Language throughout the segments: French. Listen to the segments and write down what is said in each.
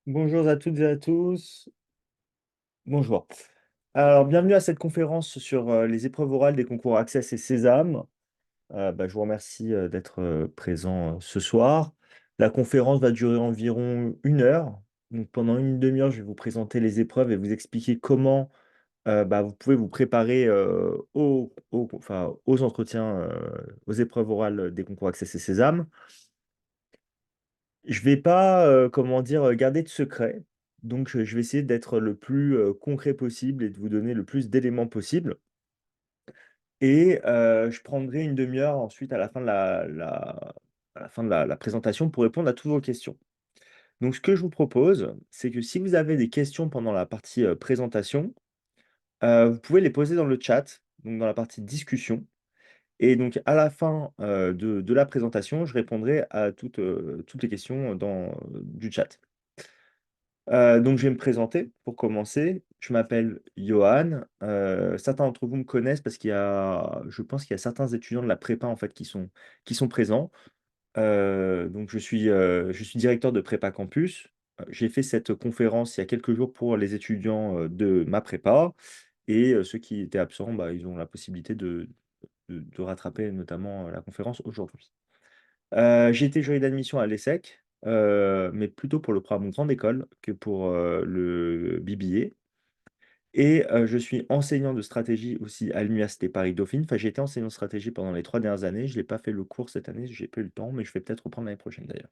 Bonjour à toutes et à tous. Bonjour. Alors, bienvenue à cette conférence sur les épreuves orales des concours Access et Sésame. Je vous remercie d'être présent ce soir. La conférence va durer environ 1 heure. Donc, pendant une demi-heure, je vais vous présenter les épreuves et vous expliquer comment vous pouvez vous préparer aux entretiens, aux épreuves orales des concours Access et Sésame. Je vais pas, comment dire, garder de secret. Donc, je vais essayer d'être le plus, concret possible et de vous donner le plus d'éléments possible et je prendrai une demi heure ensuite à la fin de la présentation pour répondre à toutes vos questions. Donc ce que je vous propose, c'est que si vous avez des questions pendant la partie, présentation, vous pouvez les poser dans le chat, donc dans la partie discussion et donc à la fin, de la présentation, je répondrai à toutes les questions du chat. Donc je vais me présenter pour commencer. Je m'appelle Johan, certains d'entre vous me connaissent parce je pense qu'il y a certains étudiants de la prépa, en fait, qui sont présents. Donc je suis directeur de prépa campus. J'ai fait cette conférence il y a quelques jours pour les étudiants, de ma prépa et ceux qui étaient absents, ils ont la possibilité de rattraper notamment, la conférence aujourd'hui. J'ai été jury d'admission à l'ESSEC, mais plutôt pour le programme grande école que pour, le BBA et je suis enseignant de stratégie aussi à l'université Paris-Dauphine. Enfin, j'ai été enseignant de stratégie pendant les 3 dernières années. Je n'ai pas fait le cours cette année, j'ai pas eu le temps, mais je vais peut-être reprendre l'année prochaine d'ailleurs.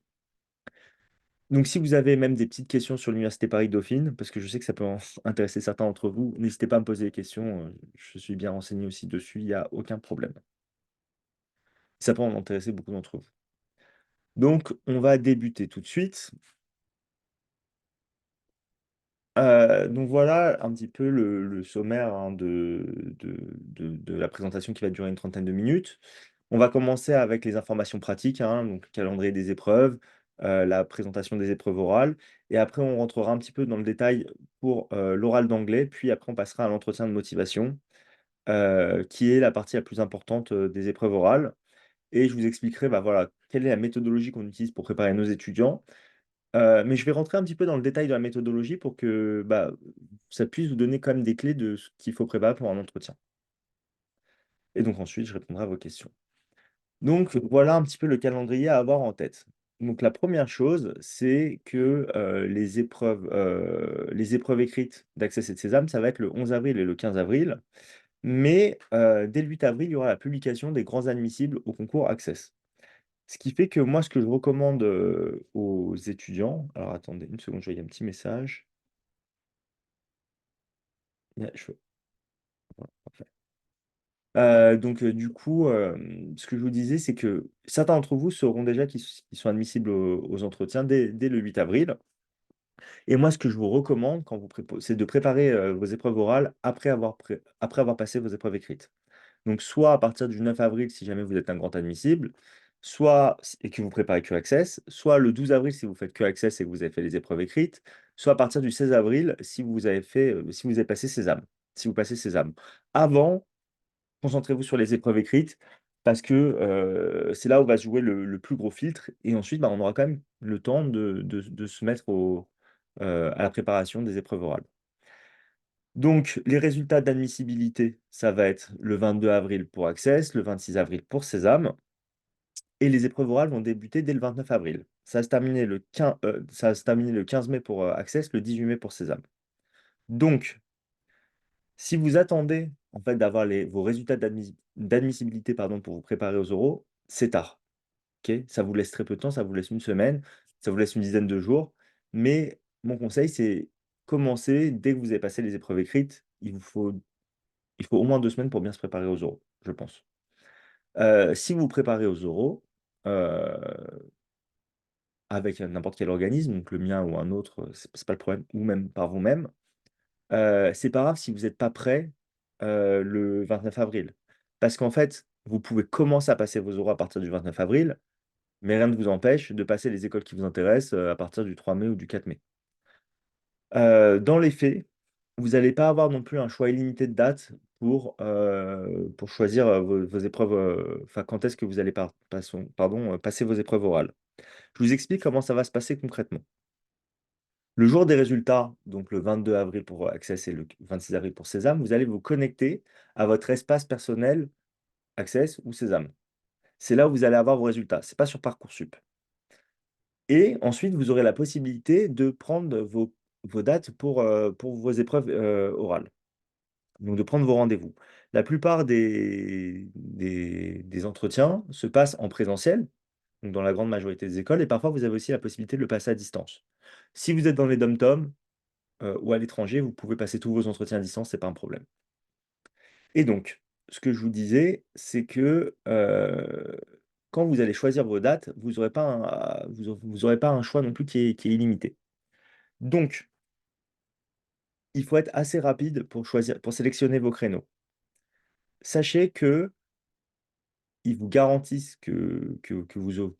Donc si vous avez même des petites questions sur l'université Paris-Dauphine, parce que je sais que ça peut en intéresser certains d'entre vous, n'hésitez pas à me poser des questions, je suis bien renseigné aussi dessus, il y a aucun problème. Ça peut en intéresser beaucoup d'entre vous. Donc on va débuter tout de suite. Donc voilà un petit peu le sommaire, hein, de la présentation qui va durer une trentaine de minutes. On va commencer avec les informations pratiques, hein, donc le calendrier des épreuves, la présentation des épreuves orales et après on rentrera un petit peu dans le détail pour, l'oral d'anglais, puis après on passera à l'entretien de motivation, qui est la partie la plus importante, des épreuves orales et je vous expliquerai, voilà, quelle est la méthodologie qu'on utilise pour préparer nos étudiants. Mais je vais rentrer un petit peu dans le détail de la méthodologie pour que, ça puisse vous donner quand même des clés de ce qu'il faut préparer pour un entretien. Et donc ensuite, je répondrai à vos questions. Donc voilà un petit peu le calendrier à avoir en tête. Donc la première chose, c'est que, les épreuves écrites d'Access et de Sésame, ça va être le 11 avril et le 15 avril. Mais, dès le 8 avril, il y aura la publication des grands admissibles au concours Access. Ce qui fait que moi, ce que je recommande, aux étudiants alors attendez une seconde, je vois, il y a un petit message. Ouais, voilà, parfait. Donc, du coup, ce que je vous disais, c'est que certains d'entre vous sauront déjà qu'ils sont admissibles aux entretiens dès le 8 avril et moi, ce que je vous recommande quand vous prépo c'est de préparer, vos épreuves orales après avoir passé vos épreuves écrites. Donc soit à partir du 9 avril si jamais vous êtes un grand admissible, soit et que vous préparez que Access, soit le 12 avril si vous faites que Access et que vous avez fait les épreuves écrites, soit à partir du 16 avril si vous avez passé Sésame, si vous passez Sésame. Avant, concentrez-vous sur les épreuves écrites parce que, c'est là où va se jouer le plus gros filtre et ensuite, on aura quand même le temps de se mettre à la préparation des épreuves orales. Donc les résultats d'admissibilité, ça va être le 22 avril pour Access, le 26 avril pour Sésame et les épreuves orales vont débuter dès le 29 avril. Ça va se terminer le 15 mai pour, Access, le 18 mai pour Sésame. Donc si vous attendez, en fait, d'avoir vos résultats d'admissibilité, pardon, pour vous préparer aux oraux, c'est tard, OK? Ça vous laisse très peu de temps, ça vous laisse une semaine, ça vous laisse une dizaine de jours, mais mon conseil, c'est commencer dès que vous avez passé les épreuves écrites. Il faut au moins 2 semaines pour bien se préparer aux oraux, je pense. Si vous vous préparez aux oraux, heu, avec n'importe quel organisme, donc le mien ou un autre, c'est pas le problème, ou même par vous-même, c'est pas grave si vous êtes pas prêt, le 29 avril. Parce qu'en fait, vous pouvez commencer à passer vos oraux à partir du 29 avril, mais rien ne vous empêche de passer les écoles qui vous intéressent, à partir du 3 mai ou du 4 mai. Dans les faits, vous n'allez pas avoir non plus un choix illimité de dates pour choisir, vos épreuves, enfin quand est-ce que vous allez passer vos épreuves orales. Je vous explique comment ça va se passer concrètement. Le jour des résultats, donc le 22 avril pour Access et le 26 avril pour Sésame, vous allez vous connecter à votre espace personnel Access ou Sésame. C'est là où vous allez avoir vos résultats. Ce n'est pas sur Parcoursup. Et ensuite, vous aurez la possibilité de prendre vos dates pour vos épreuves orales. Donc, de prendre vos rendez-vous. La plupart des entretiens se passent en présentiel, donc dans la grande majorité des écoles, et parfois, vous avez aussi la possibilité de le passer à distance. Si vous êtes dans les dom-toms ou à l'étranger, vous pouvez passer tous vos entretiens à distance, c'est pas un problème. Et donc, ce que je vous disais, c'est que quand vous allez choisir vos dates, vous n'aurez pas vous aurez pas un choix non plus qui est illimité. Donc, il faut être assez rapide pour sélectionner vos créneaux. Sachez que ils vous garantissent que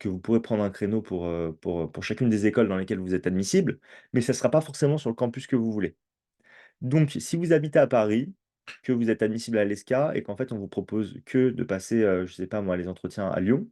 vous pourrez prendre un créneau pour chacune des écoles dans lesquelles vous êtes admissible, mais ça ne sera pas forcément sur le campus que vous voulez. Donc, si vous habitez à Paris, que vous êtes admissible à l'ESCA et qu'en fait, on vous propose que de passer, je ne sais pas moi, les entretiens à Lyon,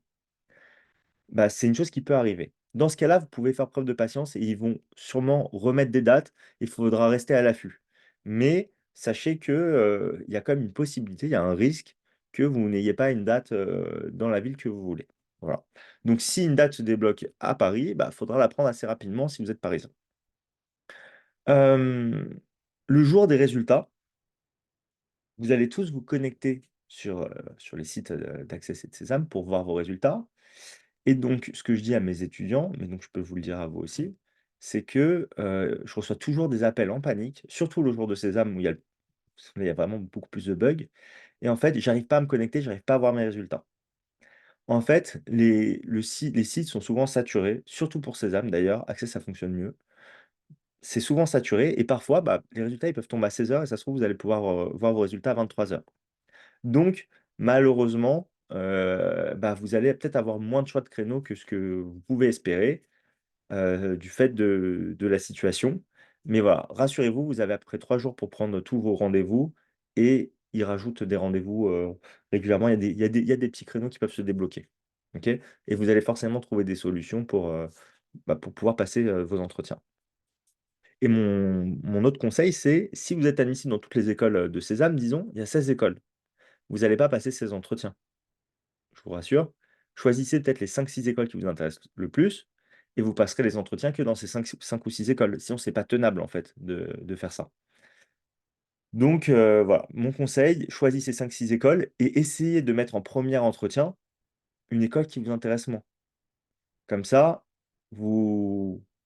bah, c'est une chose qui peut arriver. Dans ce cas-là, vous pouvez faire preuve de patience et ils vont sûrement remettre des dates. Il faudra rester à l'affût. Mais sachez que, il y a quand même une possibilité, il y a un risque que vous n'ayez pas une date, dans la ville que vous voulez. Voilà. Donc si une date se débloque à Paris, bah, faudra la prendre assez rapidement si vous êtes parisien. Hem, le jour des résultats, vous allez tous vous connecter sur les sites, d'Access et de Sésame pour voir vos résultats. Et donc, ce que je dis à mes étudiants, mais donc je peux vous le dire à vous aussi, c'est que, je reçois toujours des appels en panique, surtout le jour de Sésame où il y a vraiment beaucoup plus de bugs et en fait, j'arrive pas à me connecter, j'arrive pas à voir mes résultats. En fait, les sites sont souvent saturés, surtout pour Sésame d'ailleurs, Access ça fonctionne mieux. C'est souvent saturé et parfois, bah, les résultats, ils peuvent tomber à 16 heures et ça se trouve, vous allez pouvoir, voir vos résultats à 23 heures. Donc malheureusement, bah, vous allez peut-être avoir moins de choix de créneaux que ce que vous pouvez espérer. Du fait de la situation. Mais voilà, rassurez-vous, vous avez à peu près 3 jours pour prendre tous vos rendez-vous et ils rajoutent des rendez-vous, régulièrement. Il y a des petits créneaux qui peuvent se débloquer. OK? Et vous allez forcément trouver des solutions pour pouvoir passer, vos entretiens. Et mon autre conseil, c'est si vous êtes admissible dans toutes les écoles, de Sésame, disons, il y a 16 écoles. Vous n'allez pas passer 16 entretiens. Je vous rassure. Choisissez peut-être les 5-6 écoles qui vous intéressent le plus et vous passerez les entretiens que dans ces 5 ou 6 écoles. Sinon, c'est pas tenable en fait de faire ça. Donc voilà, mon conseil, choisissez 5-6 écoles et essayez de mettre en premier entretien une école qui vous intéresse moins. Comme ça,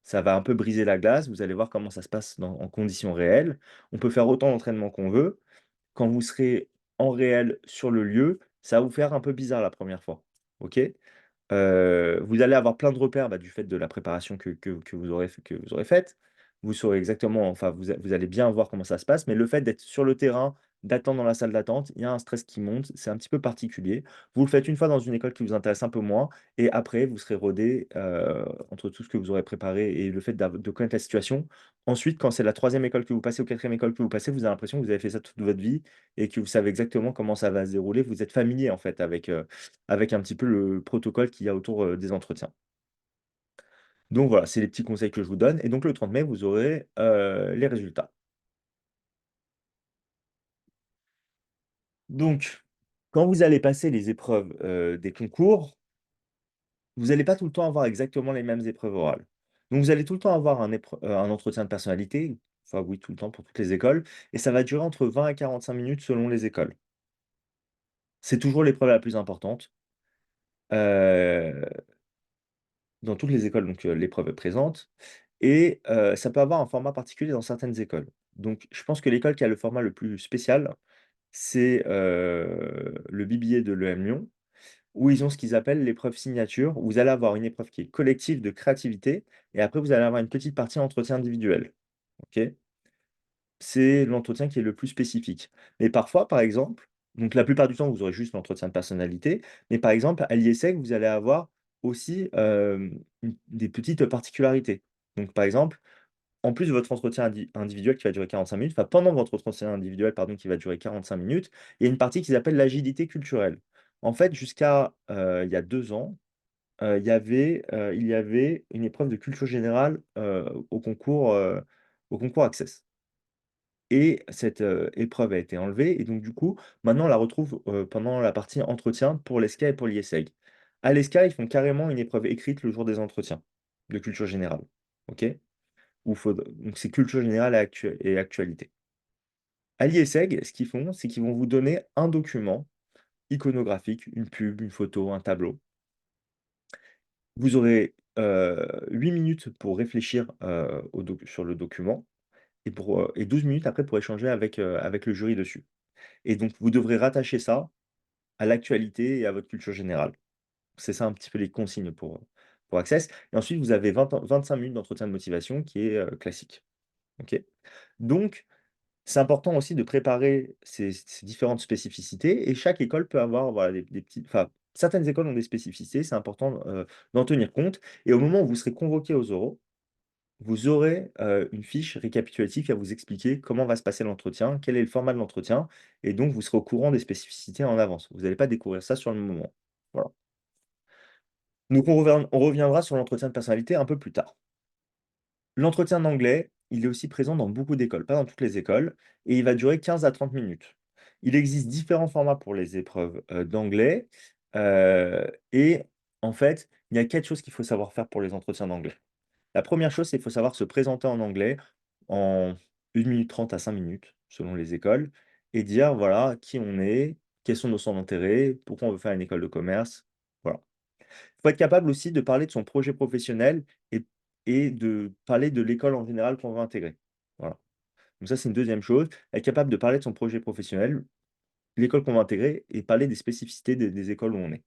ça va un peu briser la glace, vous allez voir comment ça se passe en conditions réelles. On peut faire autant d'entraînement qu'on veut. Quand vous serez en réel sur le lieu, ça va vous faire un peu bizarre la première fois. OK? Vous allez avoir plein de repères, bah, du fait de la préparation que vous aurez faite. Vous saurez exactement enfin, vous allez bien voir comment ça se passe, mais le fait d'être sur le terrain, d'attendre dans la salle d'attente, il y a un stress qui monte, c'est un petit peu particulier. Vous le faites une fois dans une école qui vous intéresse un peu moins et après vous serez rodé entre tout ce que vous aurez préparé et le fait de connaître la situation. Ensuite, quand c'est la troisième école que vous passez ou quatrième école que vous passez, vous avez l'impression que vous avez fait ça toute votre vie et que vous savez exactement comment ça va se dérouler. Vous êtes familier en fait avec un petit peu le protocole qu'il y a autour, des entretiens. Donc voilà, c'est les petits conseils que je vous donne et donc le 30 mai, vous aurez, les résultats. Donc, quand vous allez passer les épreuves, des concours, vous n'allez pas tout le temps avoir exactement les mêmes épreuves orales. Donc vous allez tout le temps avoir un entretien de personnalité, enfin oui, tout le temps pour toutes les écoles et ça va durer entre 20 et 45 minutes selon les écoles. C'est toujours l'épreuve la plus importante. Heu Dans toutes les écoles, donc l'épreuve est présente et ça peut avoir un format particulier dans certaines écoles. Donc je pense que l'école qui a le format le plus spécial, c'est, le Bibillet de l'EM Lyon, où ils ont ce qu'ils appellent l'épreuve signature, où vous allez avoir une épreuve qui est collective de créativité et après vous allez avoir une petite partie entretien individuel. OK? C'est l'entretien qui est le plus spécifique. Mais parfois, par exemple, donc la plupart du temps, vous aurez juste l'entretien de personnalité, mais par exemple, à l'IESEG, vous allez avoir aussi, des petites particularités. Donc par exemple, en plus de votre entretien individuel qui va durer 45 minutes, enfin pendant votre entretien individuel, pardon, qui va durer 45 minutes, il y a une partie qu'ils appellent l'agilité culturelle. En fait, jusqu'à, il y a 2 ans, il y avait une épreuve de culture générale au concours Access. Et cette épreuve a été enlevée. Et donc, du coup, maintenant, on la retrouve pendant la partie entretien pour l'ESCA et pour l'ISEG. À l'ESCA, ils font carrément une épreuve écrite le jour des entretiens de culture générale. OK? Donc, c'est culture générale et actualité. À l'ISEG, ce qu'ils font, c'est qu'ils vont vous donner un document iconographique, une pub, une photo, un tableau. Vous aurez 8 minutes pour réfléchir sur le document et 12 minutes après pour échanger avec le jury dessus. Et donc, vous devrez rattacher ça à l'actualité et à votre culture générale. C'est ça un petit peu les consignes pour Access. Et ensuite, vous avez 25 minutes d'entretien de motivation qui est classique. OK? Donc, c'est important aussi de préparer ces différentes spécificités et chaque école peut avoir voilà, des petits. Enfin, certaines écoles ont des spécificités, c'est important d'en tenir compte. Et au moment où vous serez convoqué aux oraux, vous aurez une fiche récapitulative qui va vous expliquer comment va se passer l'entretien, quel est le format de l'entretien, et donc vous serez au courant des spécificités en avance. Vous n'allez pas découvrir ça sur le moment. Voilà. Donc on reviendra sur l'entretien de personnalité un peu plus tard. L'entretien d'anglais, il est aussi présent dans beaucoup d'écoles, pas dans toutes les écoles, et il va durer 15 à 30 minutes. Il existe différents formats pour les épreuves d'anglais, et en fait, il y a 4 choses qu'il faut savoir faire pour les entretiens d'anglais. La première chose, c'est qu'il faut savoir se présenter en anglais en 1 minute 30 à 5 minutes, selon les écoles, et dire voilà qui on est, quels sont nos centres d'intérêt, pourquoi on veut faire une école de commerce. Voilà. Il faut être capable aussi de parler de son projet professionnel et, et de parler de l'école en général qu'on veut intégrer. Voilà. Donc ça, c'est une deuxième chose. Être capable de parler de son projet professionnel, l'école qu'on va intégrer et parler des spécificités des écoles où on est.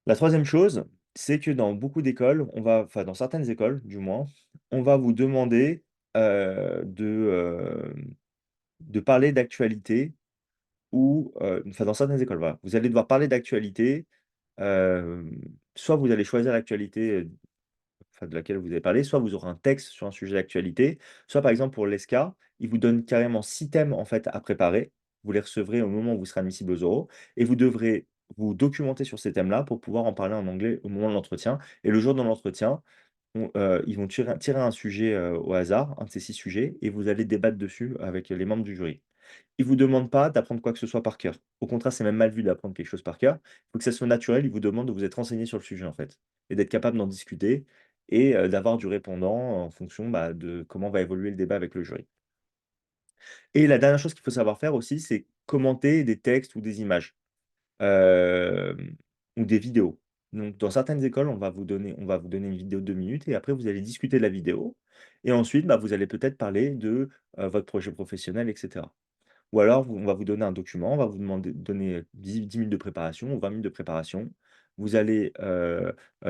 La troisième chose, c'est que dans beaucoup d'écoles, enfin dans certaines écoles du moins, on va vous demander de parler d'actualité ou, enfin dans certaines écoles, voilà. Vous allez devoir parler d'actualité, hem, soit vous allez choisir l'actualité, enfin de laquelle vous allez parler, soit vous aurez un texte sur un sujet d'actualité, soit par exemple pour l'ESCA, ils vous donnent carrément 6 thèmes en fait à préparer. Vous les recevrez au moment où vous serez admissible aux oraux et vous devrez vous documenter sur ces thèmes-là pour pouvoir en parler en anglais au moment de l'entretien et le jour de l'entretien, ils vont tirer un sujet, au hasard, un de ces 6 sujets et vous allez débattre dessus avec les membres du jury. Ils vous demandent pas d'apprendre quoi que ce soit par cœur. Au contraire, c'est même mal vu d'apprendre quelque chose par cœur. Il faut que ça soit naturel. Ils vous demandent de vous être renseigné sur le sujet, en fait, et d'être capable d'en discuter et d'avoir du répondant en fonction, bah, de comment va évoluer le débat avec le jury. Et la dernière chose qu'il faut savoir faire aussi, c'est commenter des textes ou des images, hem, ou des vidéos. Donc dans certaines écoles, on va vous donner une vidéo de 2 minutes et après vous allez discuter de la vidéo et ensuite, bah, vous allez peut-être parler de, votre projet professionnel et cetera. Ou alors on va vous donner un document, on va vous demander donner 10 minutes de préparation ou 20 minutes de préparation. Vous allez,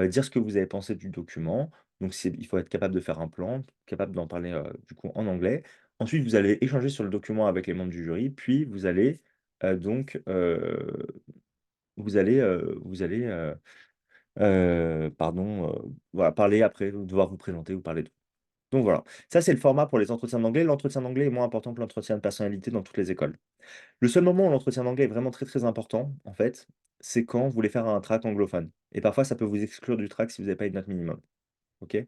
dire ce que vous avez pensé du document. Donc il faut être capable de faire un plan, capable d'en parler, du coup en anglais. Ensuite, vous allez échanger sur le document avec les membres du jury, puis vous allez, donc, pardon, voilà, parler après, devoir vous présenter ou parler de donc voilà. Ça, c'est le format pour les entretiens d'anglais. L'entretien d'anglais est moins important que l'entretien de personnalité dans toutes les écoles. Le seul moment où l'entretien d'anglais est vraiment très, très important, en fait, c'est quand vous voulez faire un track anglophone et parfois ça peut vous exclure du track si vous n'avez pas une note minimum, OK?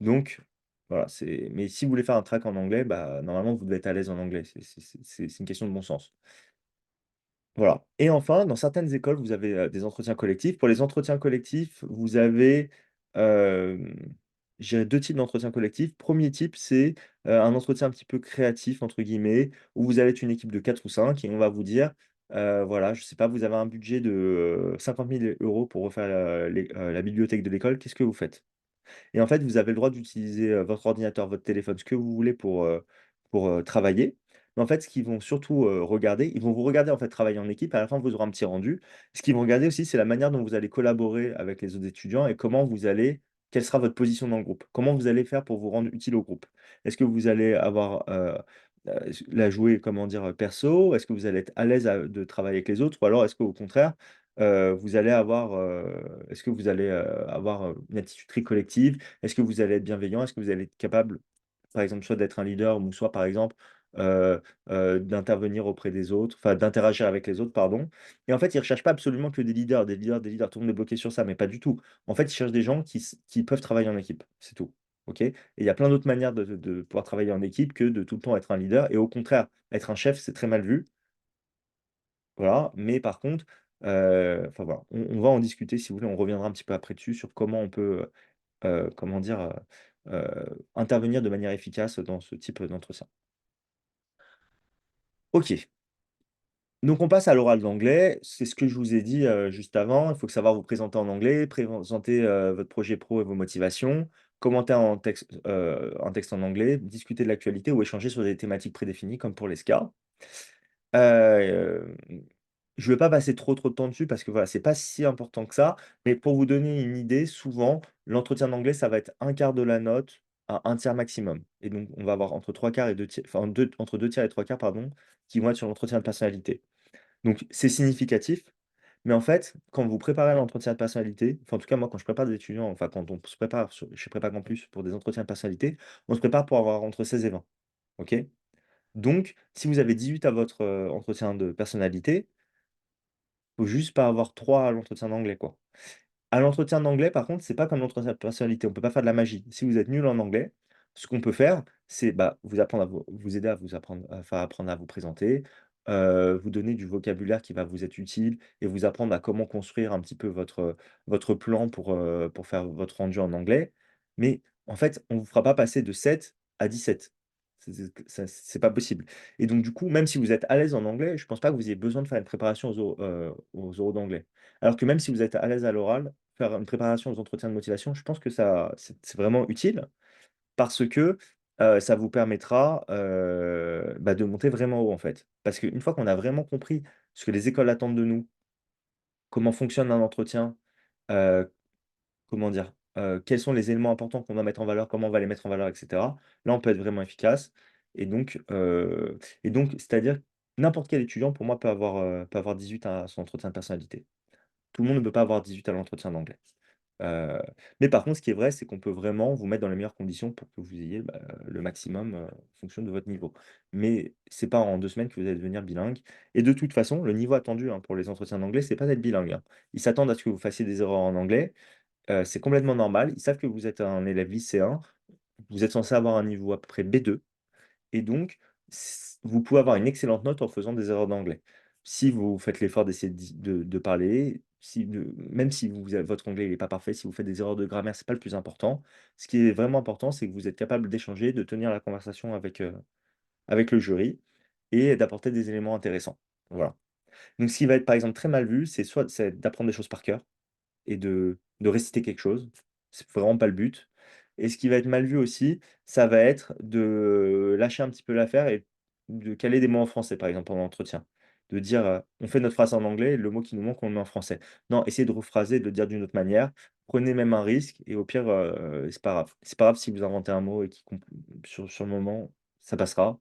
Donc voilà, mais si vous voulez faire un track en anglais, bah, normalement vous devez être à l'aise en anglais. C'est une question de bon sens. Voilà et enfin, dans certaines écoles, vous avez, des entretiens collectifs. Pour les entretiens collectifs, vous avez, hem, je dirais 2 types d'entretiens collectifs. Premier type, c'est, un entretien un petit peu «créatif» entre guillemets, où vous allez être une équipe de 4 ou 5 et on va vous dire, voilà, je sais pas, vous avez un budget de, 50 000 € pour refaire, la bibliothèque de l'école, qu'est-ce que vous faites? Et en fait, vous avez le droit d'utiliser, votre ordinateur, votre téléphone, ce que vous voulez pour, travailler. Mais en fait, ce qu'ils vont surtout, regarder, ils vont vous regarder, en fait, travailler en équipe. À la fin, vous aurez un petit rendu. Ce qu'ils vont regarder aussi, c'est la manière dont vous allez collaborer avec les autres étudiants et quelle sera votre position dans le groupe? Comment vous allez faire pour vous rendre utile au groupe? Est-ce que vous allez avoir, la jouer, comment dire, perso? Est-ce que vous allez être à l'aise de travailler avec les autres? Ou alors est-ce qu'au contraire, vous allez avoir, est-ce que vous allez, avoir, une attitude très collective? Est-ce que vous allez être bienveillant? Est-ce que vous allez être capable, par exemple, soit d'être un leader ou soit, par exemple, heu d'intervenir auprès des autres, enfin d'interagir avec les autres, pardon. Et en fait, ils recherchent pas absolument que des leaders, des leaders, des leaders, tout le monde est bloqué sur ça, mais pas du tout. En fait, ils cherchent des gens qui peuvent travailler en équipe, c'est tout, OK? Et il y a plein d'autres manières de pouvoir travailler en équipe que de tout le temps être un leader et au contraire, être un chef, c'est très mal vu, voilà. Mais par contre, enfin voilà, on va en discuter si vous voulez, on reviendra un petit peu après dessus sur comment on peut, comment dire? Intervenir de manière efficace dans ce type d'entretien. OK. Donc on passe à l'oral d'anglais. C'est ce que je vous ai dit, juste avant. Il faut savoir vous présenter en anglais, présenter, votre projet pro et vos motivations, commenter un texte en anglais, discuter de l'actualité ou échanger sur des thématiques prédéfinies comme pour les SCA. Hem, je ne vais pas passer trop de temps dessus parce que voilà, c'est pas si important que ça. Mais pour vous donner une idée, souvent, l'entretien d'anglais, ça va être un quart de la note à un tiers maximum. Et donc on va avoir entre 3 quarts et 2 tiers, enfin entre 2 tiers et 3 quarts, pardon, qui vont être sur l'entretien de personnalité. Donc c'est significatif, mais en fait, quand vous préparez à l'entretien de personnalité, enfin en tout cas moi quand je prépare des étudiants, enfin quand on se prépare chez Prépa Campus pour des entretiens de personnalité, on se prépare pour avoir entre 16 et 20, OK? Donc si vous avez 18 à votre, entretien de personnalité, faut juste pas avoir 3 à l'entretien d'anglais, quoi. À l'entretien d'anglais, par contre, c'est pas comme l'entretien de personnalité, on peut pas faire de la magie. Si vous êtes nul en anglais, ce qu'on peut faire, c'est, bah, vous apprendre à vous aider à vous apprendre à faire apprendre à vous présenter, vous donner du vocabulaire qui va vous être utile et vous apprendre à comment construire un petit peu votre plan pour faire votre rendu en anglais. Mais en fait, on vous fera pas passer de 7 à 17. C'est pas possible. Et donc du coup, même si vous êtes à l'aise en anglais, je pense pas que vous ayez besoin de faire une préparation aux oraux d'anglais. Alors que même si vous êtes à l'aise à l'oral, faire une préparation aux entretiens de motivation, je pense que ça c'est vraiment utile parce que, ça vous permettra, bah, de monter vraiment haut, en fait. Parce qu'une fois qu'on a vraiment compris ce que les écoles attendent de nous, comment fonctionne un entretien, heu, comment dire? Quels sont les éléments importants qu'on doit mettre en valeur, comment on va les mettre en valeur et cetera. Là, on peut être vraiment efficace et donc c'est-à-dire n'importe quel étudiant pour moi peut avoir 18 à son entretien de personnalité. Tout le monde ne peut pas avoir 18 à l'entretien d'anglais. Heu, mais par contre, ce qui est vrai, c'est qu'on peut vraiment vous mettre dans les meilleures conditions pour que vous ayez, bah, le maximum, en fonction de votre niveau. Mais c'est pas en 2 semaines que vous allez devenir bilingue et de toute façon, le niveau attendu, hein, pour les entretiens d'anglais, c'est pas d'être bilingue, hein. Ils s'attendent à ce que vous fassiez des erreurs en anglais, c'est complètement normal. Ils savent que vous êtes un élève lycéen, vous êtes censé avoir un niveau à peu près B2. Et donc, vous pouvez avoir une excellente note en faisant des erreurs d'anglais. Si vous faites l'effort d'essayer de parler, si même si votre anglais n'est pas parfait, si vous faites des erreurs de grammaire, c'est pas le plus important. Ce qui est vraiment important, c'est que vous êtes capable d'échanger, de tenir la conversation avec le jury et d'apporter des éléments intéressants. Voilà. Donc ce qui va être, par exemple, très mal vu, c'est d'apprendre des choses par cœur et de réciter quelque chose. C'est vraiment pas le but. Et ce qui va être mal vu aussi, ça va être de lâcher un petit peu l'affaire et de caler des mots en français, par exemple, pendant l'entretien. De dire, on fait notre phrase en anglais et le mot qui nous manque, on le met en français. Non, essayez de rephraser, de le dire d'une autre manière. Prenez même un risque et au pire, c'est pas grave. C'est pas grave si vous inventez un mot et qui comp sur le moment, ça passera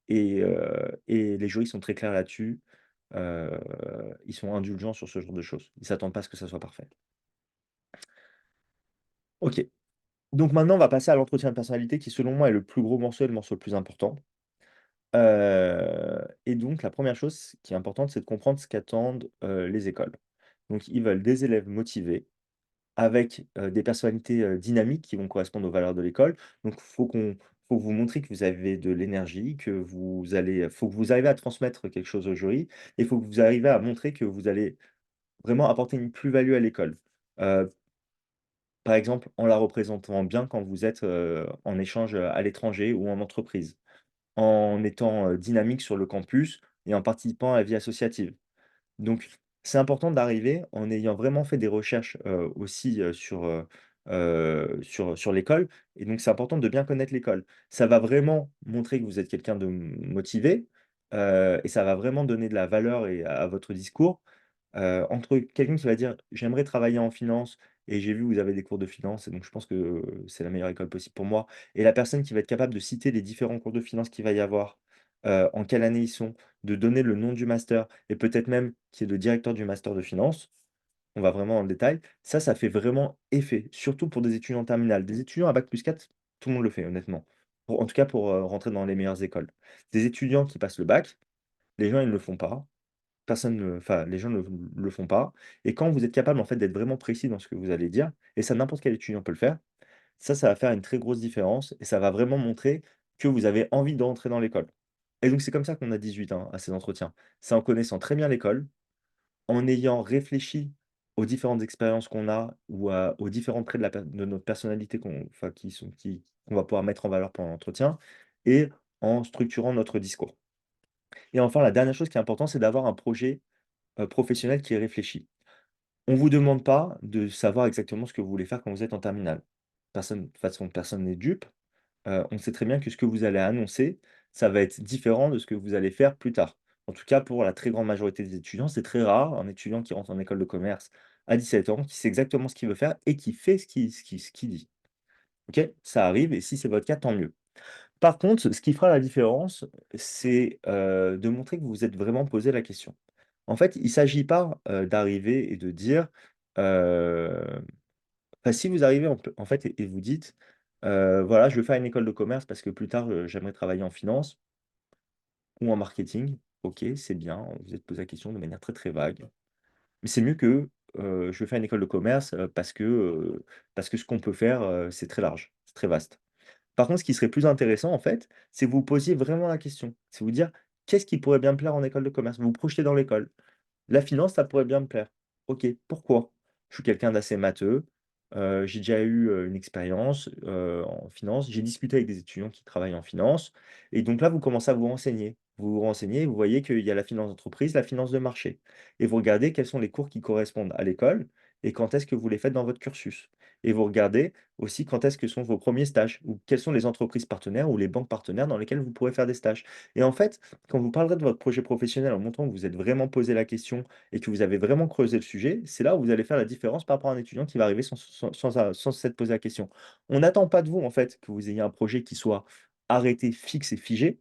et les jurys sont très clairs là-dessus. Heu, ils sont indulgents sur ce genre de choses. Ils s'attendent pas à ce que ça soit parfait. OK. Donc maintenant, on va passer à l'entretien de personnalité qui, selon moi, est le plus gros morceau et le morceau le plus important. Et donc la première chose qui est importante, c'est de comprendre ce qu'attendent, les écoles. Donc ils veulent des élèves motivés avec, des personnalités, dynamiques qui vont correspondre aux valeurs de l'école. Donc faut que vous montriez que vous avez de l'énergie, faut que vous arrivez à transmettre quelque chose au jury et il faut que vous arrivez à montrer que vous allez vraiment apporter une plus-value à l'école. Heu, Par exemple, en la représentant bien quand vous êtes, en échange, à l'étranger ou en entreprise, en étant, dynamique sur le campus et en participant à la vie associative. Donc, c'est important d'arriver en ayant vraiment fait des recherches, aussi, sur l'école et donc c'est important de bien connaître l'école. Ça va vraiment montrer que vous êtes quelqu'un de motivé, et ça va vraiment donner de la valeur à votre discours. Entre quelqu'un qui va dire: «J'aimerais travailler en finance et j'ai vu que vous avez des cours de finance et donc je pense que, c'est la meilleure école possible pour moi» et la personne qui va être capable de citer les différents cours de finance qu'il va y avoir, en quelle année ils sont, de donner le nom du master et peut-être même qui est le directeur du master de finance, on va vraiment dans le détail. Ça fait vraiment effet, surtout pour des étudiants en terminale. Des étudiants à bac+4, tout le monde le fait honnêtement. en tout cas pour, rentrer dans les meilleures écoles. Des étudiants qui passent le bac, les gens ils ne le font pas. Personne ne enfin, les gens ne le font pas et quand vous êtes capable, en fait, d'être vraiment précis dans ce que vous allez dire et ça n'importe quel étudiant peut le faire, ça va faire une très grosse différence et ça va vraiment montrer que vous avez envie de rentrer dans l'école et donc c'est comme ça qu'on a 18 ans à ces entretiens. C'est en connaissant très bien l'école, en ayant réfléchi aux différentes expériences qu'on a ou aux différents traits de notre personnalité qu'on va pouvoir mettre en valeur pendant l'entretien et en structurant notre discours. Et enfin, la dernière chose qui est importante, c'est d'avoir un projet, professionnel qui est réfléchi. On vous demande pas de savoir exactement ce que vous voulez faire quand vous êtes en terminale. De toute façon, personne n'est dupe. On sait très bien que ce que vous allez annoncer, ça va être différent de ce que vous allez faire plus tard. En tout cas, pour la très grande majorité des étudiants, c'est très rare un étudiant qui rentre en école de commerce à 17 ans, qui sait exactement ce qu'il veut faire et qui fait ce qu'il dit. OK? Ça arrive et si c'est votre cas, tant mieux. Par contre, ce qui fera la différence, c'est, de montrer que vous vous êtes vraiment posé la question. En fait, il ne s'agit pas, d'arriver et de dire, heu enfin, si vous arrivez en fait et vous dites, «Voilà, je veux faire une école de commerce parce que plus tard, j'aimerais travailler en finance ou en marketing». OK, c'est bien, vous vous êtes posé la question de manière très, très vague. Mais c'est mieux que, «Je veux faire une école de commerce, parce que ce qu'on peut faire, c'est très large, c'est très vaste». Par contre, ce qui serait plus intéressant, en fait, c'est que vous posiez vraiment la question. C'est vous dire: «Qu'est-ce qui pourrait bien me plaire en école de commerce?» Vous vous projetez dans l'école. La finance, ça pourrait bien me plaire. OK, pourquoi? Je suis quelqu'un d'assez matheux, j'ai déjà eu, une expérience, en finance. J'ai discuté avec des étudiants qui travaillent en finance et donc là, vous commencez à vous renseigner. Vous vous renseignez, vous voyez qu'il y a la finance d'entreprise, la finance de marché et vous regardez quels sont les cours qui correspondent à l'école et quand est-ce que vous les faites dans votre cursus et vous regardez aussi quand est-ce que sont vos premiers stages ou quelles sont les entreprises partenaires ou les banques partenaires dans lesquelles vous pourrez faire des stages et en fait, quand vous parlerez de votre projet professionnel en montrant que vous êtes vraiment posé la question et que vous avez vraiment creusé le sujet, c'est là où vous allez faire la différence par rapport à un étudiant qui va arriver sans s'être posé la question. On n'attend pas de vous, en fait, que vous ayez un projet qui soit arrêté, fixe et figé.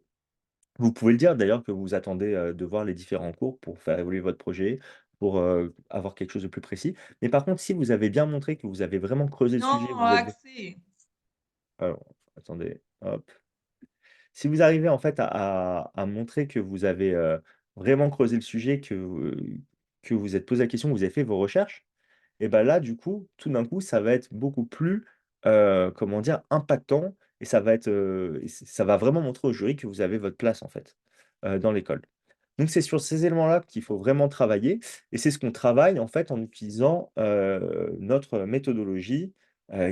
Vous pouvez le dire d'ailleurs que vous attendez, de voir les différents cours pour faire évoluer votre projet, pour, avoir quelque chose de plus précis. Mais par contre, si vous avez bien montré que vous avez vraiment creusé le sujet, Non, vous êtes accès. alors, attendez, hop. Si vous arrivez en fait à montrer que vous avez, vraiment creusé le sujet, que vous êtes posé la question, que vous avez fait vos recherches et bah, là, du coup, tout d'un coup, ça va être beaucoup plus, comment dire? Impactant et ça va être, et ça va vraiment montrer au jury que vous avez votre place en fait, dans l'école. Donc c'est sur ces éléments-là qu'il faut vraiment travailler et c'est ce qu'on travaille en fait en utilisant, notre méthodologie,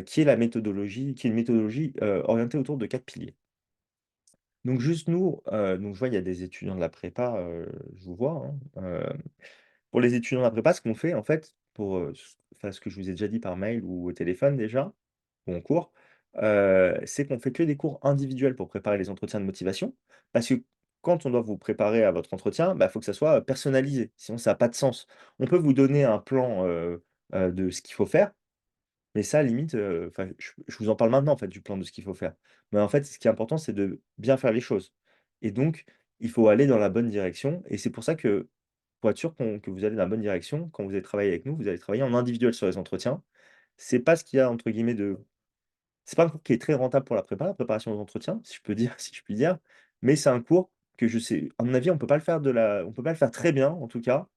qui est une méthodologie, orientée autour de 4 piliers. Donc juste nous, donc je vois il y a des étudiants de la prépa, je vous vois, hein, pour les étudiants de la prépa, ce qu'on fait en fait pour, ce que je vous ai déjà dit par mail ou au téléphone déjà, ou en cours, c'est qu'on fait que des cours individuels pour préparer les entretiens de motivation. Parce que quand on doit vous préparer à votre entretien, bah, il faut que ça soit, personnalisé, sinon ça a pas de sens. On peut vous donner un plan, de ce qu'il faut faire, mais ça, limite, enfin, je vous en parle maintenant, en fait, du plan de ce qu'il faut faire. Mais en fait, ce qui est important, c'est de bien faire les choses et donc il faut aller dans la bonne direction et c'est pour ça que, pour être sûr que vous allez dans la bonne direction, quand vous allez travailler avec nous, vous allez travailler en individuel sur les entretiens. C'est pas ce qu'il y a entre guillemets de c'est pas un cours qui est très rentable pour la préparation aux entretiens, si je peux dire si je puis dire, mais c'est un cours que je sais à mon avis, on peut pas le faire très bien, en tout cas,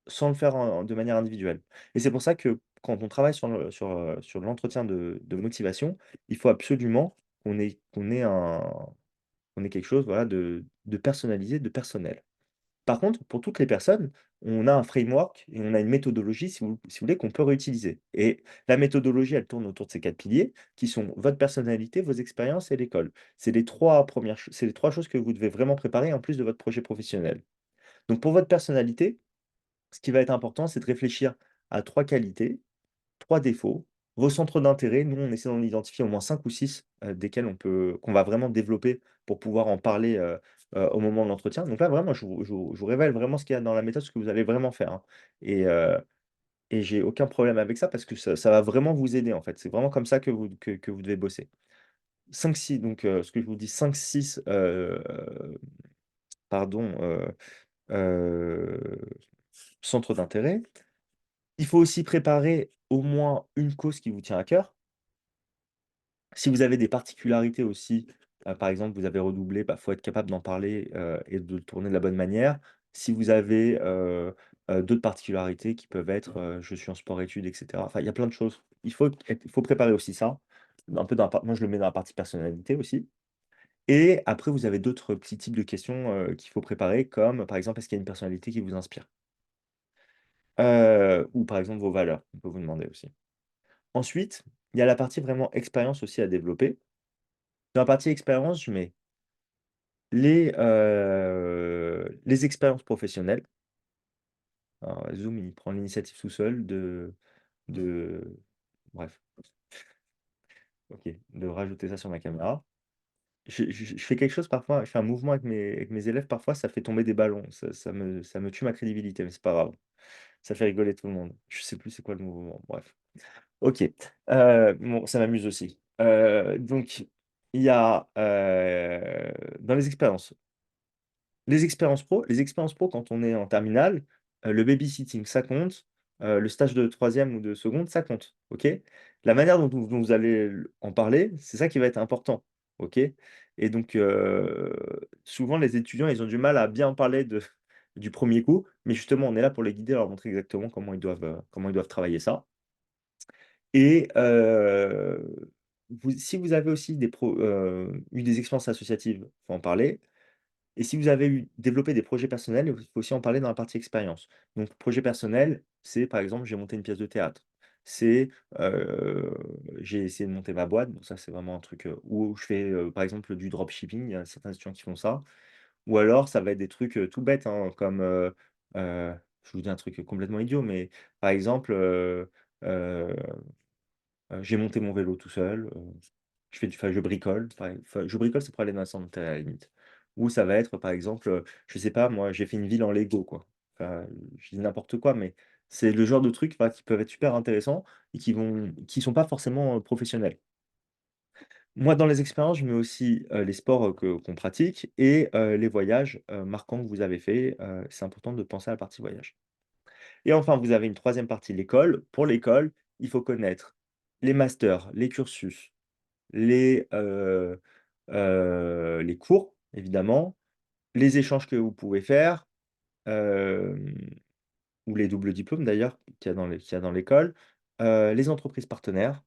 sans le faire de manière individuelle et c'est pour ça que quand on travaille sur l'entretien de motivation, il faut absolument qu'on ait quelque chose, voilà, de personnalisé, de personnel. Par contre, pour toutes les personnes, on a un framework et on a une méthodologie, si vous voulez, qu'on peut réutiliser et la méthodologie, elle tourne autour de ces 4 piliers qui sont votre personnalité, vos expériences et l'école. C'est les 3 choses que vous devez vraiment préparer en plus de votre projet professionnel. Donc pour votre personnalité, ce qui va être important, c'est de réfléchir à 3 qualités, 3 défauts, vos centres d'intérêt. Nous, on essaie d'en identifier au moins 5 ou 6 desquels qu'on va vraiment développer pour pouvoir en parler, au moment de l'entretien. Donc là, vraiment, je vous révèle vraiment ce qu'il y a dans la méthode, ce que vous allez vraiment faire, hein et heu et j'ai aucun problème avec ça parce que ça va vraiment vous aider, en fait. C'est vraiment comme ça que vous devez bosser. 5-6 donc ce que je vous dis 5-6 pardon, heu, centres d'intérêt. Il faut aussi préparer au moins une cause qui vous tient à cœur. Si vous avez des particularités aussi, par exemple, vous avez redoublé, il faut être capable d'en parler et de le tourner de la bonne manière. Si vous avez d'autres particularités qui peuvent être je suis en sport-études, etc. Enfin, il y a plein de choses. Il faut préparer aussi ça. Un peu moi, je le mets dans la partie personnalité aussi. Et après, vous avez d'autres petits types de questions qu'il faut préparer, comme par exemple, est-ce qu'il y a une personnalité qui vous inspire? Ou par exemple, vos valeurs, on peut vous demander aussi. Ensuite, il y a la partie vraiment expérience aussi à développer. Dans la partie expérience, je mets les expériences professionnelles. Alors, Zoom, il prend l'initiative tout seul de bref, OK, de rajouter ça sur ma caméra. Je fais quelque chose parfois, je fais un mouvement avec mes élèves, parfois ça fait tomber des ballons. Ça me tue ma crédibilité, mais c'est pas grave. Ça fait rigoler tout le monde. Je sais plus c'est quoi le mouvement, bref. OK, bon, ça m'amuse aussi. Donc il y a, dans les expériences pro quand on est en terminale, le babysitting ça compte, le stage de troisième ou de seconde ça compte, OK? La manière dont vous allez en parler, c'est ça qui va être important, OK? Et donc souvent les étudiants, ils ont du mal à bien parler du premier coup, mais justement on est là pour les guider, leur montrer exactement comment ils doivent travailler ça. Et si vous avez aussi eu des expériences associatives, faut en parler. Et si vous avez développé des projets personnels, il faut aussi en parler dans la partie expérience. Donc projet personnel, c'est par exemple, j'ai monté une pièce de théâtre. C'est, j'ai essayé de monter ma boîte, bon ça c'est vraiment un truc, où je fais, par exemple, du dropshipping, il y a certains étudiants qui font ça. Ou alors ça va être des trucs, tout bêtes, hein, comme, je vous dis un truc complètement idiot, mais par exemple, heu j'ai monté mon vélo tout seul, je bricole, je bricole, ça pourrait aller dans la santé à la limite. Ou ça va être par exemple, je sais pas moi, j'ai fait une ville en Lego quoi. Enfin, je dis n'importe quoi, mais c'est le genre de trucs, bah, qui peuvent être super intéressants et qui sont pas forcément, professionnels. Moi, dans les expériences, je mets aussi, les sports, qu'on pratique et les voyages, marquants que vous avez faits, c'est important de penser à la partie voyage. Et enfin, vous avez une troisième partie, l'école. Pour l'école, il faut connaître les masters, les cursus, les cours, évidemment, les échanges que vous pouvez faire, hem, ou les doubles diplômes d'ailleurs qu'il y a dans l'école, les entreprises partenaires.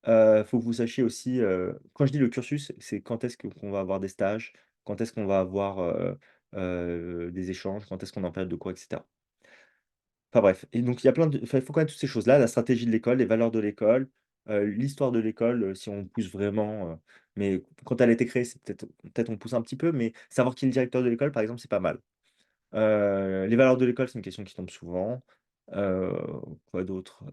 Faut que vous sachiez aussi, quand je dis le cursus, c'est quand est-ce qu'on va avoir des stages, quand est-ce qu'on va avoir, des échanges, quand est-ce qu'on est en période de cours et cetera. Enfin bref, et donc il y a plein de enfin, il faut connaître toutes ces choses-là, la stratégie de l'école, les valeurs de l'école, l'histoire de l'école, si on pousse vraiment, mais quand elle a été créée, c'est peut-être on pousse un petit peu, mais savoir qui est le directeur de l'école, par exemple, c'est pas mal. Les valeurs de l'école, c'est une question qui tombe souvent. Heu, quoi d'autre?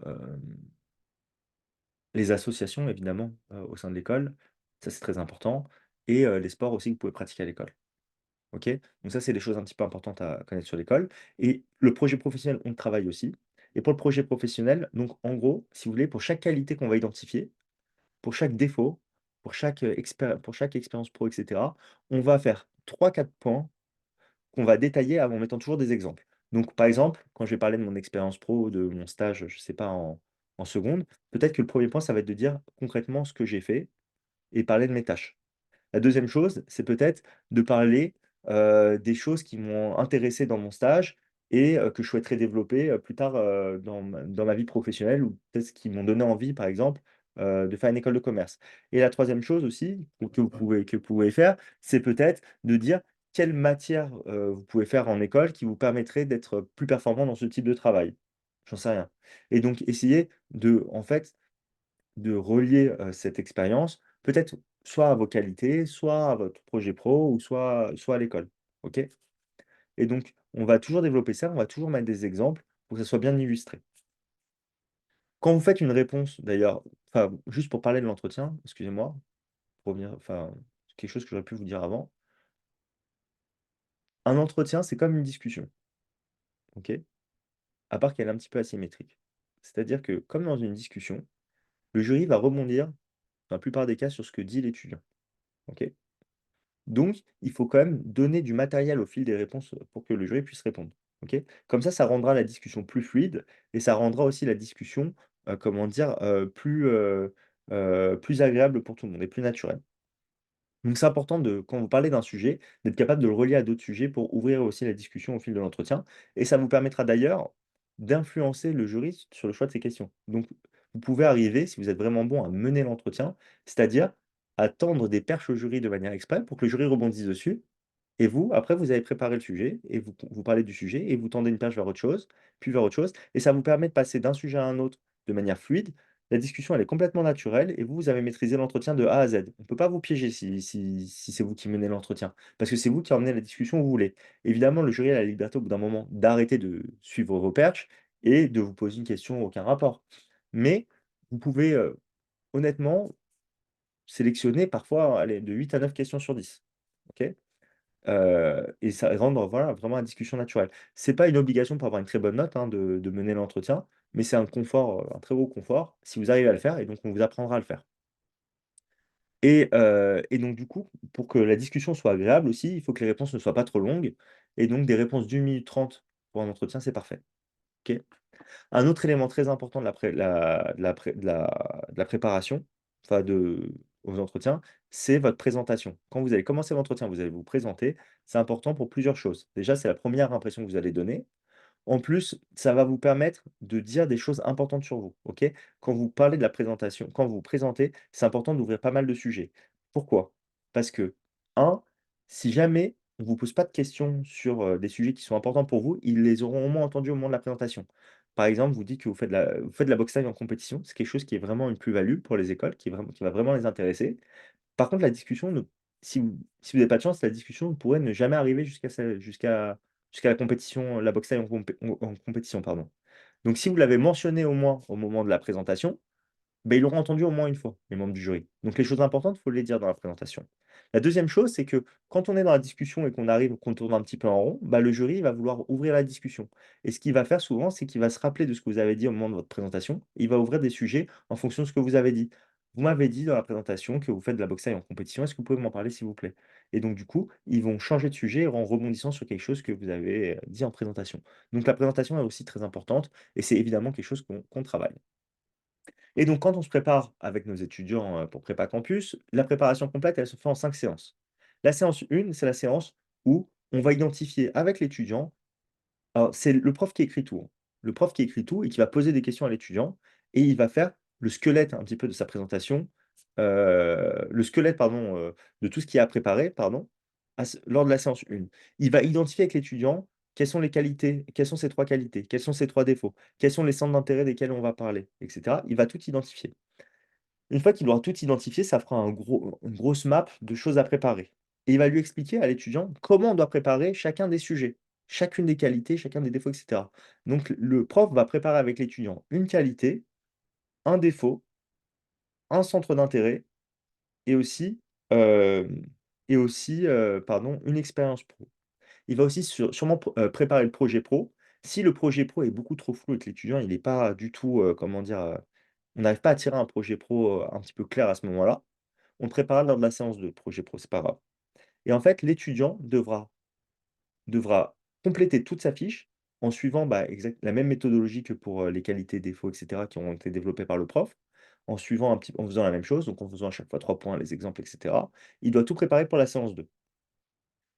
Les associations évidemment, au sein de l'école, ça c'est très important et les sports aussi que vous pouvez pratiquer à l'école. OK? Donc ça, c'est des choses un petit peu importantes à connaître sur l'école et le projet professionnel, on le travaille aussi et pour le projet professionnel, donc en gros, si vous voulez, pour chaque qualité qu'on va identifier, pour chaque défaut, pour chaque expérience pro et cetera, on va faire trois quatre points qu'on va détailler en mettant toujours des exemples. Donc par exemple, quand je vais parler de mon expérience pro, de mon stage, je sais pas, en seconde, peut-être que le premier point, ça va être de dire concrètement ce que j'ai fait et parler de mes tâches. La deuxième chose, c'est peut-être de parler, des choses qui m'ont intéressé dans mon stage et que je souhaiterais développer, plus tard, dans ma vie professionnelle ou peut-être qui m'ont donné envie, par exemple, de faire une école de commerce. Et la troisième chose aussi que vous pouvez faire, c'est peut-être de dire quelle matière, vous pouvez faire en école qui vous permettrait d'être plus performant dans ce type de travail. J'en sais rien. Et donc essayer en fait, de relier, cette expérience, peut-être soit à vos qualités, soit à votre projet pro ou soit à l'école. OK? Et donc on va toujours développer ça, on va toujours mettre des exemples pour que ça soit bien illustré. Quand vous faites une réponse d'ailleurs, enfin, juste pour parler de l'entretien, excusez-moi, pour revenir enfin, quelque chose que j'aurais pu vous dire avant. Un entretien, c'est comme une discussion, OK? À part qu'elle est un petit peu asymétrique. C'est-à-dire que comme dans une discussion, le jury va rebondir, dans la plupart des cas, sur ce que dit l'étudiant, OK? Donc, il faut quand même donner du matériel au fil des réponses, pour que le jury puisse répondre. OK? Comme ça rendra la discussion plus fluide et ça rendra aussi la discussion, comment dire? Plus agréable pour tout le monde et plus naturelle. Donc c'est important de quand vous parlez d'un sujet, d'être capable de le relier à d'autres sujets pour ouvrir aussi la discussion au fil de l'entretien et ça vous permettra d'ailleurs d'influencer le jury sur le choix de ses questions. Donc vous pouvez arriver, si vous êtes vraiment bon, à mener l'entretien, c'est-à-dire à tendre des perches au jury de manière exprès pour que le jury rebondisse dessus et vous, après, vous avez préparé le sujet et vous parlez du sujet et vous tendez une perche vers autre chose, puis vers autre chose et ça vous permet de passer d'un sujet à un autre de manière fluide. La discussion, elle est complètement naturelle et vous, vous avez maîtrisé l'entretien de A à Z. On ne peut pas vous piéger si c'est vous qui menez l'entretien, parce que c'est vous qui emmenez la discussion où vous voulez. Évidemment, le jury a la liberté au bout d'un moment d'arrêter de suivre vos perches et de vous poser une question aucun rapport. Mais vous pouvez, honnêtement sélectionner parfois, allez, de 8 à 9 questions sur 10. OK? Et ça rendre, voilà, vraiment la discussion naturelle. C'est pas une obligation pour avoir une très bonne note, hein, de mener l'entretien, mais c'est un confort, un très gros confort si vous arrivez à le faire et donc on vous apprendra à le faire. Et donc du coup, pour que la discussion soit agréable aussi, il faut que les réponses ne soient pas trop longues et donc des réponses d'1 minute 30 pour un entretien, c'est parfait. OK? Un autre élément très important de la préparation, enfin aux entretiens, c'est votre présentation. Quand vous allez commencer l'entretien, vous allez vous présenter, c'est important pour plusieurs choses. Déjà, c'est la première impression que vous allez donner. En plus, ça va vous permettre de dire des choses importantes sur vous, OK? Quand vous parlez de la présentation, quand vous vous présentez, c'est important d'ouvrir pas mal de sujets. Pourquoi? Parce que, un, si jamais on vous pose pas de questions sur, des sujets qui sont importants pour vous, ils les auront au moins entendus au moment de la présentation. Par exemple, vous dites que vous faites de la boxe thaï en compétition, c'est quelque chose qui est vraiment une plus-value pour les écoles, qui va vraiment les intéresser. Par contre, la discussion ne si vous n'avez pas de chance, la discussion pourrait ne jamais arriver jusqu'à la compétition, la boxe thaï en compétition, pardon. Donc si vous l'avez mentionné au moins au moment de la présentation, beh, ils l'auront entendu au moins une fois, les membres du jury. Donc les choses importantes, il faut les dire dans la présentation. La deuxième chose, c'est que quand on est dans la discussion et qu'on tourne un petit peu en rond, bah, le jury il va vouloir ouvrir la discussion. Et ce qu'il va faire souvent, c'est qu'il va se rappeler de ce que vous avez dit au moment de votre présentation. Il va ouvrir des sujets en fonction de ce que vous avez dit. Vous m'avez dit dans la présentation que vous faites de la boxe thaï en compétition. Est-ce que vous pouvez m'en parler, s'il vous plaît? Et donc, du coup, ils vont changer de sujet en rebondissant sur quelque chose que vous avez dit en présentation. Donc, la présentation est aussi très importante et c'est évidemment quelque chose qu'on travaille. Et donc, quand on se prépare avec nos étudiants, pour Prépa Campus, la préparation complète, elle se fait en 5 séances. La séance 1, c'est la séance où on va identifier avec l'étudiant, alors c'est le prof qui écrit tout, hein. Le prof qui écrit tout et qui va poser des questions à l'étudiant et il va faire le squelette un petit peu de sa présentation, le squelette pardon, de tout ce qu'il a préparé, pardon, lors de la séance 1. Il va identifier avec l'étudiant quelles sont les qualités, quelles sont ses 3 qualités, quels sont ses 3 défauts, quels sont les centres d'intérêt desquels on va parler et cetera. Il va tout identifier. Une fois qu'il aura tout identifié, ça fera une grosse map de choses à préparer et il va lui expliquer à l'étudiant comment on doit préparer chacun des sujets, chacune des qualités, chacun des défauts et cetera. Donc le prof va préparer avec l'étudiant une qualité, un défaut, un centre d'intérêt et aussi, hem pardon, une expérience pro. Il va aussi sûrement préparer le projet pro. Si le projet pro est beaucoup trop flou et que l'étudiant il est pas du tout, comment dire, on n'arrive pas à tirer un projet pro, un petit peu clair à ce moment-là, on le préparera lors de la séance 2, projet pro, c'est pas grave. Et en fait, l'étudiant devra compléter toute sa fiche en suivant, bah, la même méthodologie que pour, les qualités, défauts et cetera qui ont été développés par le prof, en faisant la même chose, donc en faisant à chaque fois 3 points, les exemples et cetera. Il doit tout préparer pour la séance 2.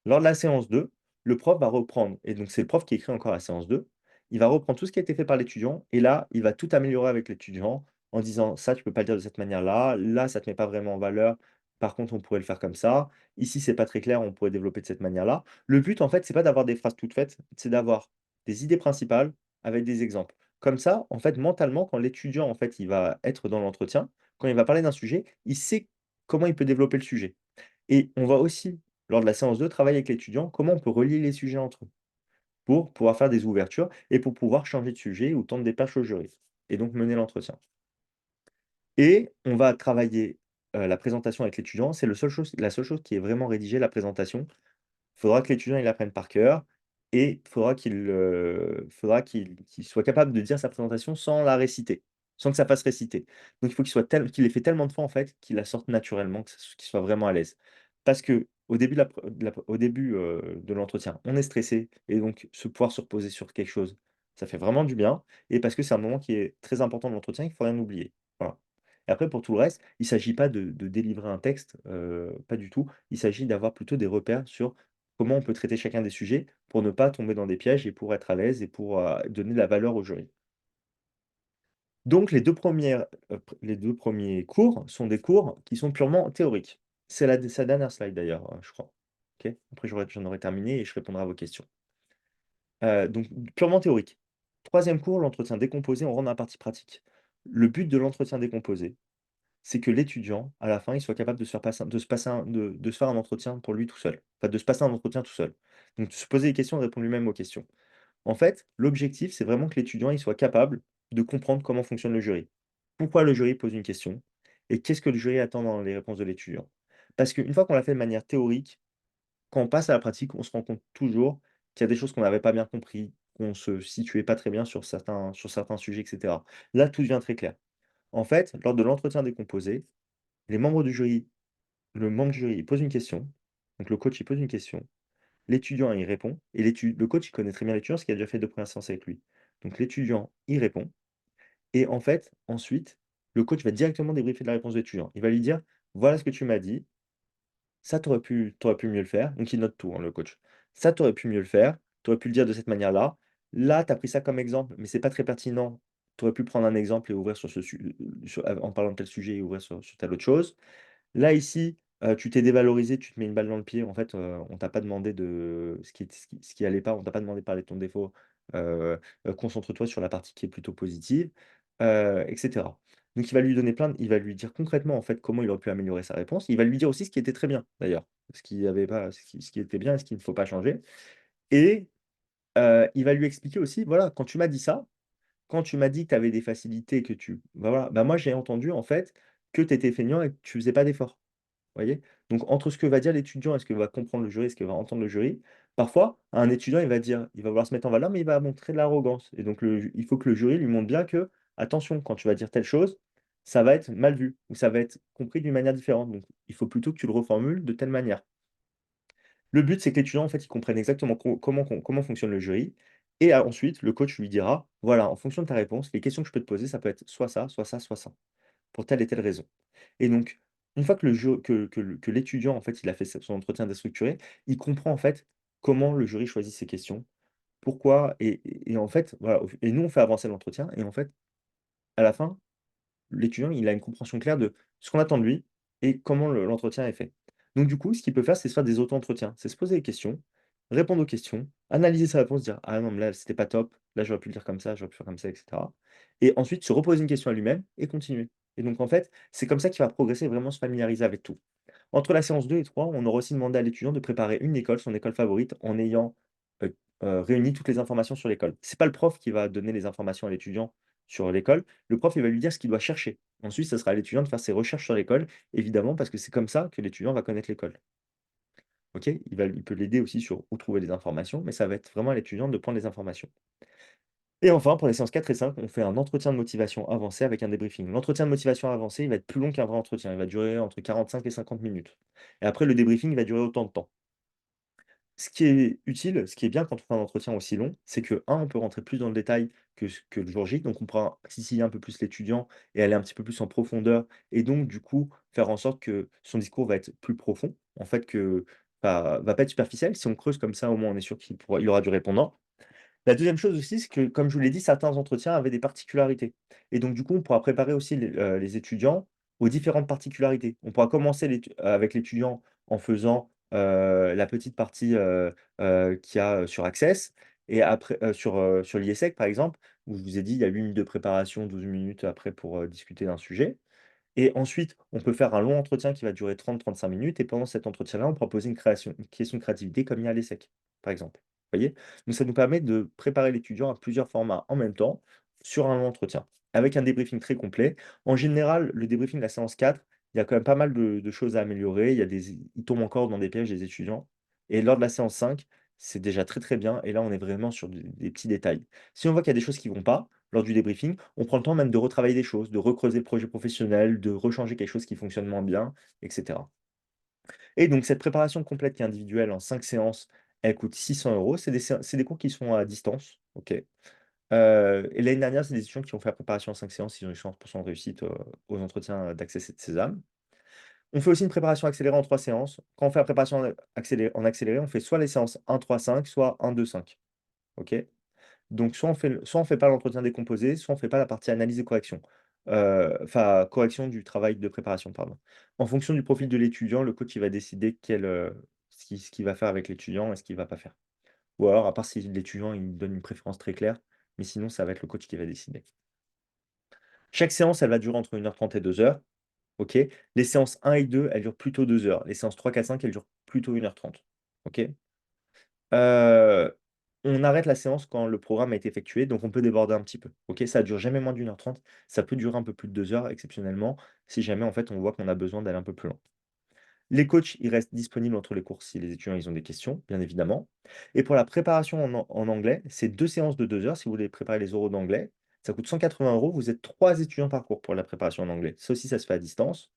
Lors de la séance 2, le prof va reprendre et donc c'est le prof qui écrit encore la séance 2. Il va reprendre tout ce qui a été fait par l'étudiant et là, il va tout améliorer avec l'étudiant en disant: «Ça, tu peux pas le dire de cette manière-là. Là, ça te met pas vraiment en valeur. Par contre, on pourrait le faire comme ça. Ici, c'est pas très clair, on pourrait développer de cette manière-là». Le but, en fait, c'est pas d'avoir des phrases toutes faites, c'est d'avoir des idées principales avec des exemples. Comme ça, en fait, mentalement, quand l'étudiant, en fait, il va être dans l'entretien, quand il va parler d'un sujet, il sait comment il peut développer le sujet. Et on va aussi, lors de la séance 2, travailler avec l'étudiant, comment on peut relier les sujets entre eux, pour pouvoir faire des ouvertures et pour pouvoir changer de sujet ou tendre des perches au jury et donc mener l'entretien. Et on va travailler, la présentation avec l'étudiant. C'est le seul chose la seule chose qui est vraiment rédigée, la présentation. Il faudra que l'étudiant il l'apprenne par cœur et il faudra qu'il soit capable de dire sa présentation sans la réciter, sans que ça fasse réciter. Donc il faut qu'il l'ait fait tellement de fois en fait, qu'il la sorte naturellement, qu'il soit vraiment à l'aise. Parce qu'au début au début, de l'entretien, on est stressé et donc pouvoir se reposer sur quelque chose, ça fait vraiment du bien et parce que c'est un moment qui est très important de l'entretien, il ne faut rien oublier. Voilà. Et après, pour tout le reste, il ne s'agit pas de délivrer un texte, pas du tout. Il s'agit d'avoir plutôt des repères sur comment on peut traiter chacun des sujets pour ne pas tomber dans des pièges et pour être à l'aise et pour, donner de la valeur au jury. Donc les 2 premiers cours sont des cours qui sont purement théoriques. C'est la dernière slide d'ailleurs, je crois. OK? Après j'en aurai terminé et je répondrai à vos questions. Donc purement théorique. Troisième cours, l'entretien décomposé, on rentre dans la partie pratique. Le but de l'entretien décomposé, c'est que l'étudiant, à la fin, il soit capable de se faire un entretien pour lui tout seul. Enfin, de se passer un entretien tout seul. Donc de se poser des questions, de répondre lui-même aux questions. En fait, l'objectif, c'est vraiment que l'étudiant, il soit capable de comprendre comment fonctionne le jury. Pourquoi le jury pose une question et qu'est-ce que le jury attend dans les réponses de l'étudiant. Parce qu'une fois qu'on l'a fait de manière théorique, quand on passe à la pratique, on se rend compte toujours qu'il y a des choses qu'on n'avait pas bien compris, qu'on se situait pas très bien sur certains sujets, et cetera. Là, tout devient très clair. En fait, lors de l'entretien décomposé, les membres du jury le membre du jury, il pose une question, donc le coach, il pose une question, l'étudiant, il répond et le coach, il connaît très bien l'étudiant parce qu'il a déjà fait 2 premières séances avec lui. Donc l'étudiant, il répond et en fait, ensuite, le coach va directement débriefer de la réponse de l'étudiant. Il va lui dire: «Voilà ce que tu m'as dit, ça tu aurais pu mieux le faire». Donc il note tout, hein, le coach. «Ça, tu aurais pu mieux le faire, tu aurais pu le dire de cette manière-là. Là, tu as pris ça comme exemple, mais c'est pas très pertinent. Tu aurais pu prendre un exemple et ouvrir sur ce su sur en parlant de tel sujet et ouvrir sur telle autre chose. Là, ici, tu t'es dévalorisé, tu te mets une balle dans le pied. En fait, on t'a pas demandé de ce qui allait pas, on t'a pas demandé de parler de ton défaut. Heu Concentre-toi sur la partie qui est plutôt positive», et cetera. Donc il va lui dire concrètement, en fait, comment il aurait pu améliorer sa réponse. Il va lui dire aussi ce qui était très bien, d'ailleurs, ce qui était bien et ce qu'il ne faut pas changer et il va lui expliquer aussi: «Voilà, quand tu m'as dit ça, quand tu m'as dit que tu avais des facilités, que tu bah, voilà, bah, moi, j'ai entendu, en fait, que tu étais feignant et que tu faisais pas d'efforts». Voyez? Donc entre ce que va dire l'étudiant et ce que va comprendre le jury, ce que va entendre le jury, parfois, un étudiant, il va vouloir se mettre en valeur, mais il va montrer de l'arrogance et donc il faut que le jury lui montre bien que: «Attention, quand tu vas dire telle chose, ça va être mal vu ou ça va être compris d'une manière différente, donc il faut plutôt que tu le reformules de telle manière». Le but, c'est que l'étudiant, en fait, il comprenne exactement comment fonctionne le jury et ensuite, le coach lui dira: «Voilà, en fonction de ta réponse, les questions que je peux te poser, ça peut être soit ça, soit ça, soit ça, pour telle et telle raison». Et donc, une fois que le jeu que l'étudiant, en fait, il a fait son entretien déstructuré, il comprend, en fait, comment le jury choisit ses questions, pourquoi et en fait, voilà, et nous, on fait avancer l'entretien et en fait, à la fin, l'étudiant, il a une compréhension claire de ce qu'on attend de lui et comment l'entretien est fait. Donc du coup, ce qu'il peut faire, c'est se faire des auto-entretiens. C'est se poser des questions, répondre aux questions, analyser sa réponse, dire: «Ah non, mais là, c'était pas top, là, j'aurais pu le dire comme ça, j'aurais pu faire comme ça» et cetera. Et ensuite se reposer une question à lui-même et continuer. Et donc en fait, c'est comme ça qu'il va progresser et vraiment se familiariser avec tout. Entre la séance 2 et 3, on aura aussi demandé à l'étudiant de préparer une école, son école favorite, en ayant, réuni toutes les informations sur l'école. C'est pas le prof qui va donner les informations à l'étudiant sur l'école. Le prof, il va lui dire ce qu'il doit chercher. Ensuite, ça sera à l'étudiant de faire ses recherches sur l'école, évidemment, parce que c'est comme ça que l'étudiant va connaître l'école. OK? Il peut l'aider aussi sur où trouver les informations, mais ça va être vraiment à l'étudiant de prendre les informations. Et enfin, pour les séances 4 et 5, on fait un entretien de motivation avancé avec un débriefing. L'entretien de motivation avancé, il va être plus long qu'un vrai entretien. Il va durer entre 45 et 50 minutes. Et après, le débriefing va durer autant de temps. Ce qui est utile, ce qui est bien quand on fait un entretien aussi long, c'est que, on peut rentrer plus dans le détail que le jour J, donc on pourra titiller un peu plus l'étudiant et aller un petit peu plus en profondeur et donc du coup, faire en sorte que son discours va être plus profond, en fait, que va pas être superficiel. Si on creuse comme ça, au moins, on est sûr il aura du répondant. La deuxième chose aussi, c'est que, comme je vous l'ai dit, certains entretiens avaient des particularités et donc du coup, on pourra préparer aussi les étudiants aux différentes particularités. On pourra commencer avec l'étudiant en faisant, la petite partie, qu'il y a, sur Access et après, sur l'IESEC, par exemple, où je vous ai dit, il y a 8 minutes de préparation, 12 minutes après pour, discuter d'un sujet. Et ensuite, on peut faire un long entretien qui va durer 30-35 minutes et pendant cet entretien-là, on pourra poser une question de créativité comme il y a à l'ESSEC, par exemple. Vous voyez? Donc ça nous permet de préparer l'étudiant à plusieurs formats en même temps sur un long entretien, avec un débriefing très complet. En général, le débriefing de la séance 4, il y a quand même pas mal de choses à améliorer. Ils tombent encore dans des pièges, les étudiants. Et lors de la séance 5, c'est déjà très, très bien et là, on est vraiment sur des petits détails. Si on voit qu'il y a des choses qui ne vont pas, lors du débriefing, on prend le temps même de retravailler des choses, de recreuser le projet professionnel, de rechanger quelque chose qui fonctionne moins bien, et cetera. Et donc cette préparation complète qui est individuelle en 5 séances, elle coûte 600 €. C'est des cours qui sont à distance, OK? Et l'année dernière, c'est des étudiants qui ont fait la préparation en 5 séances, ils ont eu 100% de réussite aux entretiens d'accès Sésame. On fait aussi une préparation accélérée en 3 séances. Quand on fait la préparation en accéléré, on fait soit les séances 1-3-5, soit 1-2-5. OK? Donc, soit on fait pas l'entretien décomposé, soit on fait pas la partie analyse et correction. Enfin, correction du travail de préparation, pardon. En fonction du profil de l'étudiant, le coach il va décider ce qu'il va faire avec l'étudiant et ce qu'il va pas faire. Ou alors, à part si l'étudiant il donne une préférence très claire, mais sinon, ça va être le coach qui va décider. Chaque séance, elle va durer entre 1h30 et 2 heures. OK? Les séances 1 et 2, elles durent plutôt 2 heures. Les séances 3, 4, 5, elles durent plutôt 1h30. OK? Heu, on arrête la séance quand le programme a été effectué, donc on peut déborder un petit peu. OK? Ça dure jamais moins d'1h30. Ça peut durer un peu plus de 2 heures exceptionnellement, si jamais en fait on voit qu'on a besoin d'aller un peu plus loin. Les coachs, ils restent disponibles entre les cours si les étudiants ils ont des questions, bien évidemment. Et pour la préparation en anglais, c'est 2 séances de 2 heures si vous voulez préparer les oraux d'anglais. Ça coûte 180 €. Vous êtes 3 étudiants par cours pour la préparation en anglais. Ça aussi, ça se fait à distance.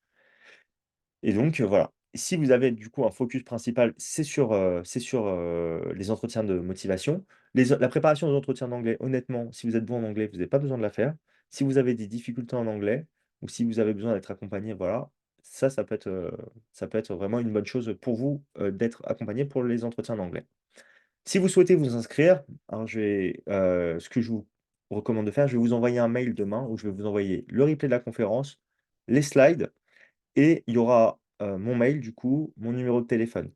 Et donc, voilà. Si vous avez du coup un focus principal, c'est sur les entretiens de motivation. La préparation des entretiens d'anglais, honnêtement, si vous êtes bon en anglais, vous n'avez pas besoin de la faire. Si vous avez des difficultés en anglais ou si vous avez besoin d'être accompagné, voilà, ça peut être vraiment une bonne chose pour vous, d'être accompagné pour les entretiens d'anglais. Si vous souhaitez vous inscrire, alors ce que je vous recommande de faire, je vais vous envoyer un mail demain où je vais vous envoyer le replay de la conférence, les slides et il y aura, mon mail du coup, mon numéro de téléphone.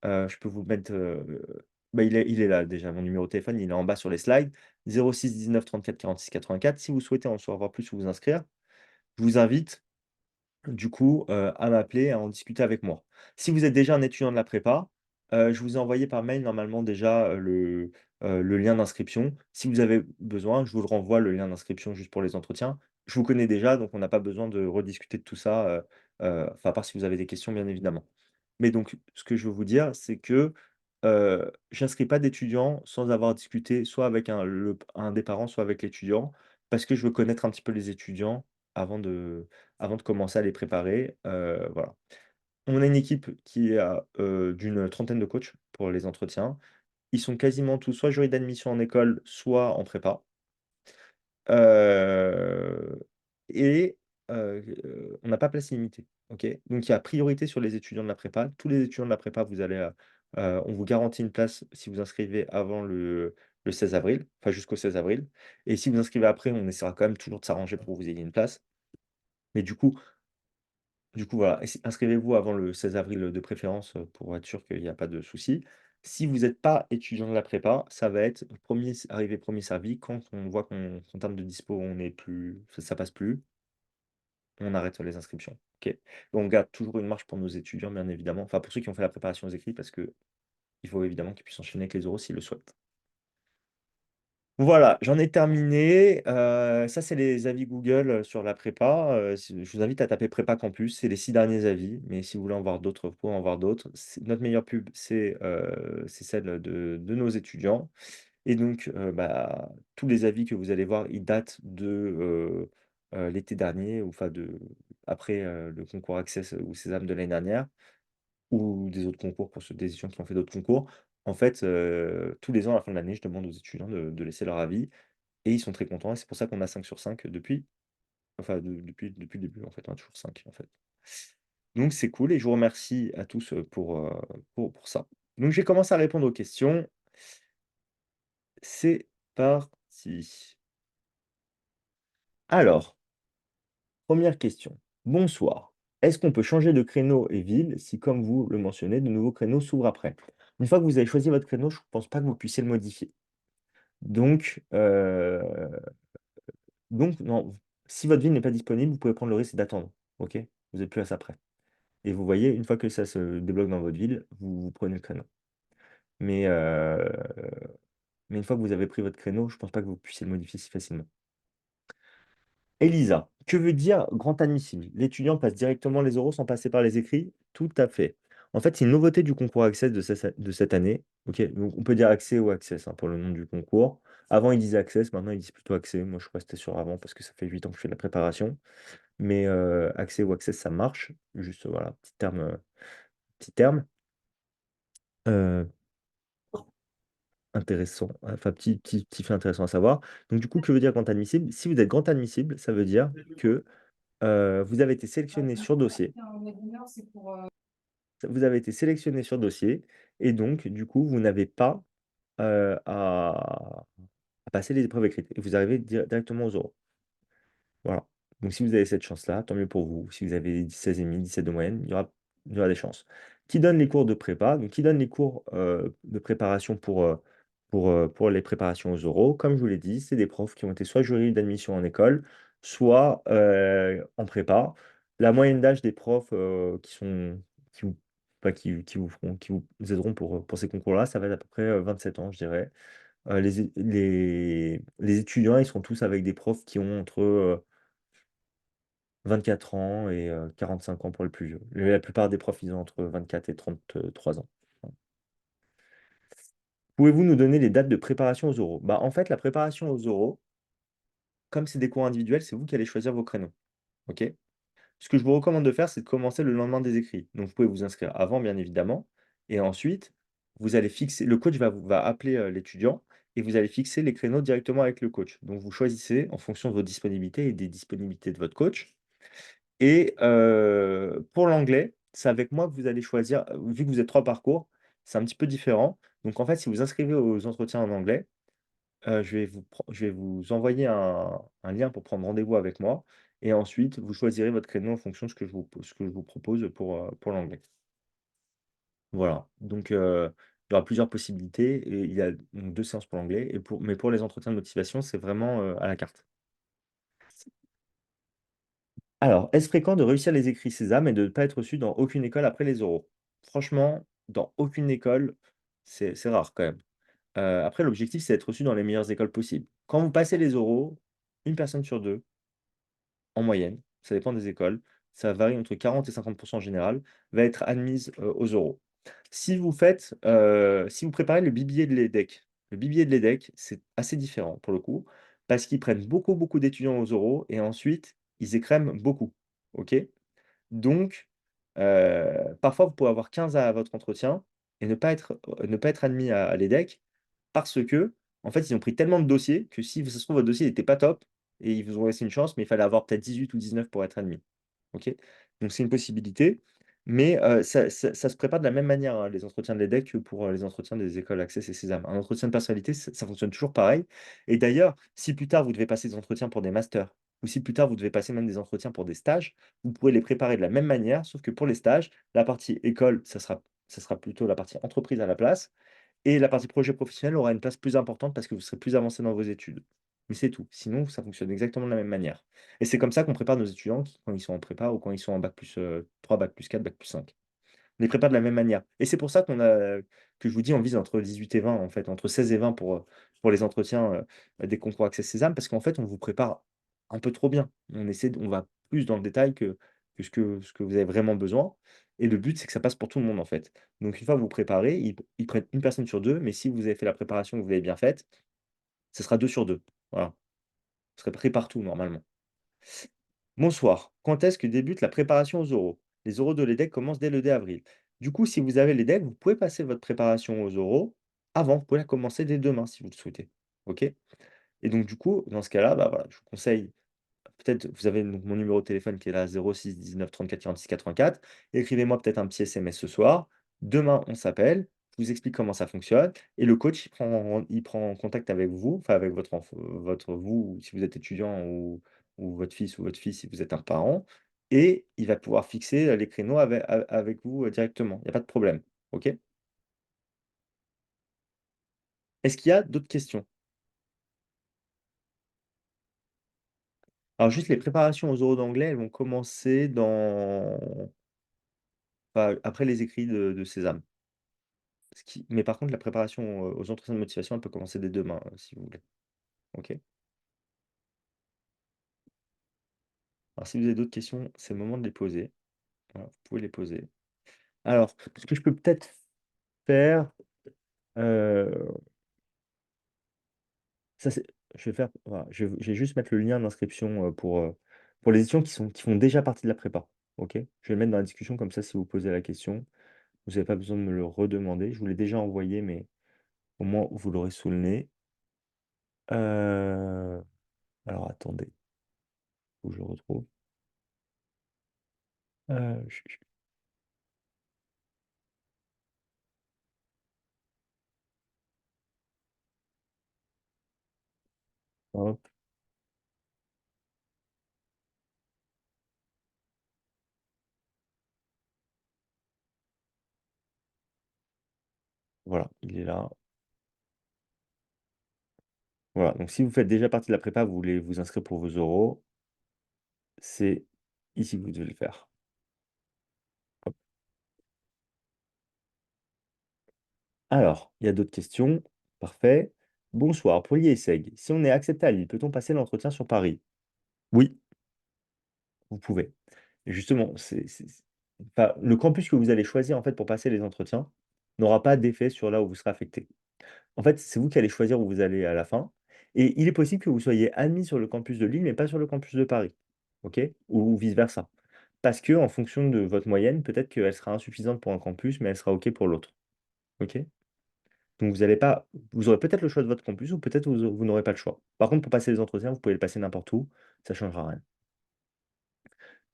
Je peux vous mettre, bah, il est là déjà, mon numéro de téléphone, il est en bas sur les slides, 06 19 34 46 84. Si vous souhaitez en savoir plus ou vous inscrire, je vous invite du coup, à m'appeler, à en discuter avec moi. Si vous êtes déjà un étudiant de la prépa, je vous ai envoyé par mail normalement déjà, le lien d'inscription. Si vous avez besoin, je vous le renvoie le lien d'inscription juste pour les entretiens. Je vous connais déjà, donc on n'a pas besoin de rediscuter de tout ça, enfin à part si vous avez des questions bien évidemment. Mais donc ce que je veux vous dire, c'est que, j'inscris pas d'étudiants sans avoir discuté soit avec un des parents, soit avec l'étudiant, parce que je veux connaître un petit peu les étudiants avant de avant de commencer à les préparer, voilà. On a une équipe qui est d'une trentaine de coachs pour les entretiens. Ils sont quasiment tous soit jurys d'admission en école, soit en prépa. Heu et on n'a pas place illimitée, OK? Donc il y a priorité sur les étudiants de la prépa. Tous les étudiants de la prépa, on vous garantit une place si vous inscrivez avant le 16 avril, enfin jusqu'au 16 avril et si vous inscrivez après, on essaiera quand même toujours de s'arranger pour que vous ayez une place. Mais du coup, voilà, inscrivez-vous avant le 16 avril, de préférence, pour être sûr qu'il y a pas de souci. Si vous êtes pas étudiant de la prépa, ça va être premier arrivé, premier servi. Quand on voit qu'en termes de dispo, on est plus ça passe plus, on arrête les inscriptions, OK? On garde toujours une marge pour nos étudiants, bien évidemment, enfin pour ceux qui ont fait la préparation aux écrits parce qu'il faut évidemment qu'ils puissent enchaîner avec les oraux s'ils le souhaitent. Voilà, j'en ai terminé. Ça, c'est les avis Google, sur la prépa. Je vous invite à taper prépa campus, c'est les 6 derniers avis, mais si vous voulez en voir d'autres, vous pouvez en voir d'autres. Notre meilleure pub, c'est celle de nos étudiants et donc bah, tous les avis que vous allez voir, ils datent de l'été dernier ou enfin après, le concours Access ou Sésame de l'année dernière. Ou des autres concours pour ceux des étudiants qui ont fait d'autres concours. En fait, tous les ans à la fin de l'année, je demande aux étudiants de laisser leur avis et ils sont très contents et c'est pour ça qu'on a 5 sur 5 depuis le début en fait, on a toujours 5 en fait. Donc c'est cool et je vous remercie à tous, pour ça. Donc je vais commencer à répondre aux questions. C'est parti. Alors, première question. Bonsoir. Est-ce qu'on peut changer de créneau et ville si, comme vous le mentionnez, de nouveaux créneaux s'ouvrent après? Une fois que vous avez choisi votre créneau, je ne pense pas que vous puissiez le modifier. Donc, non, si votre ville n'est pas disponible, vous pouvez prendre le risque d'attendre, OK? Vous êtes plus à ça près et vous voyez, une fois que ça se débloque dans votre ville, vous prenez le créneau. Mais, mais une fois que vous avez pris votre créneau, je ne pense pas que vous puissiez le modifier si facilement. Elisa, que veut dire grand admissible? L'étudiant passe directement les oraux sans passer par les écrits? Tout à fait. En fait, c'est une nouveauté du concours Access de cette année. OK, donc on peut dire accès ou access, hein, pour le nom du concours. Avant, ils disaient access, maintenant ils disent plutôt accès. Moi, je suis resté sur avant parce que ça fait 8 ans que je fais de la préparation. Mais accès ou access, ça marche. Juste, voilà, petit terme, petit terme. intéressant, enfin petit fait intéressant à savoir. Donc du coup, que veut dire grand admissible? Si vous êtes grand admissible, ça veut dire que vous avez été sélectionné sur dossier. Vous avez été sélectionné sur dossier et donc du coup, vous n'avez pas à passer les épreuves écrites et vous arrivez directement aux oraux. Voilà. Donc si vous avez cette chance-là, tant mieux pour vous. Si vous avez 16,5, 17 de moyenne, il y aura des chances. Qui donne les cours de prépa? Donc qui donne les cours de préparation pour les préparations aux oraux? Comme je vous l'ai dit, c'est des profs qui ont été soit jury d'admission en école, soit en prépa. La moyenne d'âge des profs qui vous, pas qui vous aideront pour ces concours-là, ça va être à peu près 27 ans, je dirais. Les étudiants, ils sont tous avec des profs qui ont entre 24 ans et 45 ans pour les plus vieux. La plupart des profs, ils ont entre 24 et 33 ans. Pouvez-vous nous donner les dates de préparation aux oraux? Bah, en fait, la préparation aux oraux, comme c'est des cours individuels, c'est vous qui allez choisir vos créneaux. OK? Ce que je vous recommande de faire, c'est de commencer le lendemain des écrits. Donc, vous pouvez vous inscrire avant, bien évidemment. Et ensuite, vous allez fixer. Le coach va appeler l'étudiant et vous allez fixer les créneaux directement avec le coach. Donc, vous choisissez en fonction de vos disponibilités et des disponibilités de votre coach. Et pour l'anglais, c'est avec moi que vous allez choisir, vu que vous êtes 3 parcours, c'est un petit peu différent. Donc en fait, si vous inscrivez aux entretiens en anglais, je vais vous envoyer un lien pour prendre rendez-vous avec moi et ensuite vous choisirez votre créneau en fonction de ce que je vous propose pour l'anglais. Voilà, donc il y aura plusieurs possibilités et il y a donc 2 séances pour l'anglais mais pour les entretiens de motivation, c'est vraiment, à la carte. Alors, est-ce fréquent de réussir les écrits Sésame et de ne pas être reçu dans aucune école après les oraux? Franchement, dans aucune école, c'est rare quand même. Après, l'objectif, c'est d'être reçu dans les meilleures écoles possibles. Quand vous passez les oraux, une personne sur 2, en moyenne, ça dépend des écoles, ça varie entre 40 et 50 en général, va être admise, aux oraux. Si vous préparez le biblier de l'EDEC, le biblier de l'EDEC, c'est assez différent pour le coup, parce qu'ils prennent beaucoup, beaucoup d'étudiants aux oraux et ensuite ils écrèment beaucoup. OK? Donc, parfois, vous pouvez avoir 15 à votre entretien et ne pas être admis à l'EDEC parce que en fait, ils ont pris tellement de dossiers que si ça se trouve, votre dossier n'était pas top et ils vous ont laissé une chance, mais il fallait avoir peut-être 18 ou 19 pour être admis. OK? Donc c'est une possibilité, mais ça se prépare de la même manière, hein, les entretiens de l'EDEC que pour, les entretiens des écoles Access et Sésame. Un entretien de personnalité, ça fonctionne toujours pareil et d'ailleurs, si plus tard vous devez passer des entretiens pour des masters ou si plus tard vous devez passer même des entretiens pour des stages, vous pouvez les préparer de la même manière, sauf que pour les stages, la partie école, ça sera plutôt la partie entreprise à la place et la partie projet professionnel aura une place plus importante parce que vous serez plus avancé dans vos études. Mais c'est tout. Sinon, ça fonctionne exactement de la même manière. Et c'est comme ça qu'on prépare nos étudiants quand ils sont en prépa ou quand ils sont en bac+3, bac+4, bac+5. On les prépare de la même manière. Et c'est pour ça que je vous dis, on vise entre 18 et 20, en fait, entre 16 et 20 pour les entretiens des concours Access Sésame, parce qu'en fait, on vous prépare un peu trop bien. On va plus dans le détail que ce que vous avez vraiment besoin. Et le but, c'est que ça passe pour tout le monde, en fait. Donc, une fois que vous préparez, ils prennent une personne sur deux, mais si vous avez fait la préparation, que vous l'avez bien faite, ce sera 2 sur 2. Voilà. Vous serez pris partout, normalement. Bonsoir. Quand est-ce que débute la préparation aux oraux? Les oraux de l'EDEC commencent dès le 2 avril. Du coup, si vous avez l'EDEC, vous pouvez passer votre préparation aux oraux avant. Vous pouvez la commencer dès demain si vous le souhaitez. OK? Et donc, du coup, dans ce cas-là, bah, voilà, je vous conseille. Peut-être vous avez donc mon numéro de téléphone qui est là 06 19 34 46 84. Écrivez-moi peut-être un petit SMS ce soir. Demain, on s'appelle, je vous explique comment ça fonctionne et le coach, il prend contact avec vous, enfin avec vous, si vous êtes étudiant ou votre fils ou votre fille si vous êtes un parent et il va pouvoir fixer, les créneaux avec vous, directement. Il y a pas de problème. OK? Est-ce qu'il y a d'autres questions? Alors juste les préparations aux oraux d'anglais, elles vont commencer après les écrits de Sésame. Mais par contre, la préparation, aux entretiens de motivation, elle peut commencer dès demain, si vous voulez. OK? Alors si vous avez d'autres questions, c'est le moment de les poser. Voilà, vous pouvez les poser. Alors, ce que je peux peut-être faire, heu, ça c'est je vais faire voilà, je vais juste mettre le lien d'inscription, pour les étudiants qui font déjà partie de la prépa. OK? Je vais le mettre dans la discussion comme ça, si vous posez la question, vous avez pas besoin de me le redemander. Je vous l'ai déjà envoyé, mais Au moins, vous l'aurez sous le nez. Euh, Alors, attendez, faut que je le retrouve. Euh, ch- ch- Hop, voilà, il est là. Voilà, donc si vous faites déjà partie de la prépa, vous voulez vous inscrire pour vos euros, c'est ici que vous devez le faire. Hop. Alors, il y a d'autres questions. Parfait. Bonsoir, pour l'IESEG, si on est accepté à Lille, peut-on passer l'entretien sur Paris? Oui, vous pouvez. Et justement, enfin, le campus que vous allez choisir en fait pour passer les entretiens n'aura pas d'effet sur là où vous serez affecté. En fait, c'est vous qui allez choisir où vous allez à la fin. Et il est possible que vous soyez admis sur le campus de Lille, mais pas sur le campus de Paris. OK? Ou vice-versa. Parce que en fonction de votre moyenne, peut-être qu'elle sera insuffisante pour un campus, mais elle sera OK pour l'autre. OK? Donc vous allez pas, vous aurez peut-être le choix de votre campus ou peut-être vous n'aurez pas le choix. Par contre, pour passer les entretiens, vous pouvez le passer n'importe où, ça ne changera rien.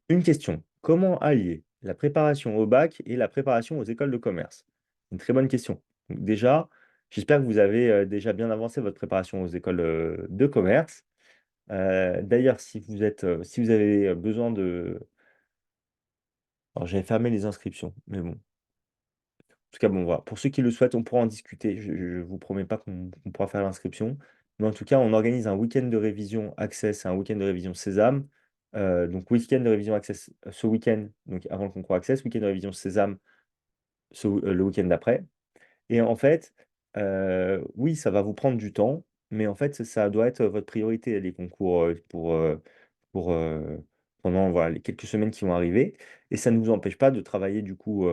Une question. Comment allier la préparation au bac et la préparation aux écoles de commerce? Une très bonne question. Donc déjà, j'espère que vous avez déjà bien avancé votre préparation aux écoles de commerce. D'ailleurs, si vous avez besoin de... Alors, j'avais fermé les inscriptions, mais bon. En tout cas, bon, voilà. Pour ceux qui le souhaitent, on pourra en discuter. Je ne vous promets pas qu'on pourra faire l'inscription. Mais en tout cas, on organise un week-end de révision Access et un week-end de révision Sésame. Donc, week-end de révision Access ce week-end, donc avant le concours Access, week-end de révision Sésame le week-end d'après. Et en fait, oui, ça va vous prendre du temps, mais en fait, ça doit être votre priorité, les concours pour, pendant voilà, les quelques semaines qui vont arriver. Et ça ne vous empêche pas de travailler du coup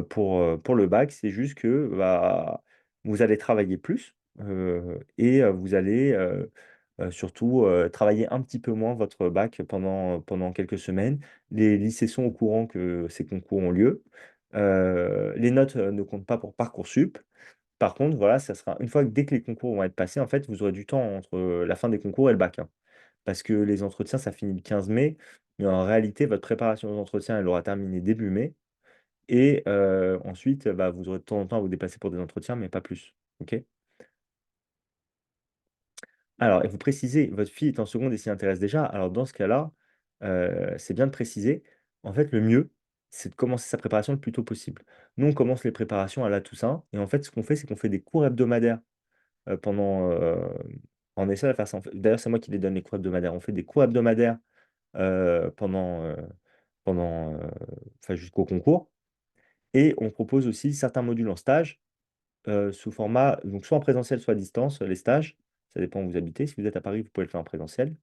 pour le bac. C'est juste que bah, vous allez travailler plus et vous allez surtout travailler un petit peu moins votre bac pendant quelques semaines. Les lycées sont au courant que ces concours ont lieu. Les notes ne comptent pas pour Parcoursup. Par contre, voilà, ça sera une fois que dès que les concours vont être passés, en fait, vous aurez du temps entre la fin des concours et le bac, hein. Parce que les entretiens, ça finit le 15 mai, mais en réalité, votre préparation aux entretiens, elle aura terminé début mai. Et ensuite, bah, vous aurez de temps en temps à vous déplacer pour des entretiens, mais pas plus. OK? Alors, et vous précisez, votre fille est en seconde et s'y intéresse déjà. Alors, dans ce cas-là, c'est bien de préciser. En fait, le mieux, c'est de commencer sa préparation le plus tôt possible. Nous, on commence les préparations à la Toussaint. Et en fait, ce qu'on fait, c'est qu'on fait des cours hebdomadaires pendant. On essaie de faire ça. D'ailleurs, c'est moi qui les donne les cours hebdomadaires. On fait des cours hebdomadaires pendant enfin, jusqu'au concours. Et on propose aussi certains modules en stage sous format, donc soit en présentiel, soit à distance, les stages. Ça dépend où vous habitez. Si vous êtes à Paris, vous pouvez le faire en présentiel.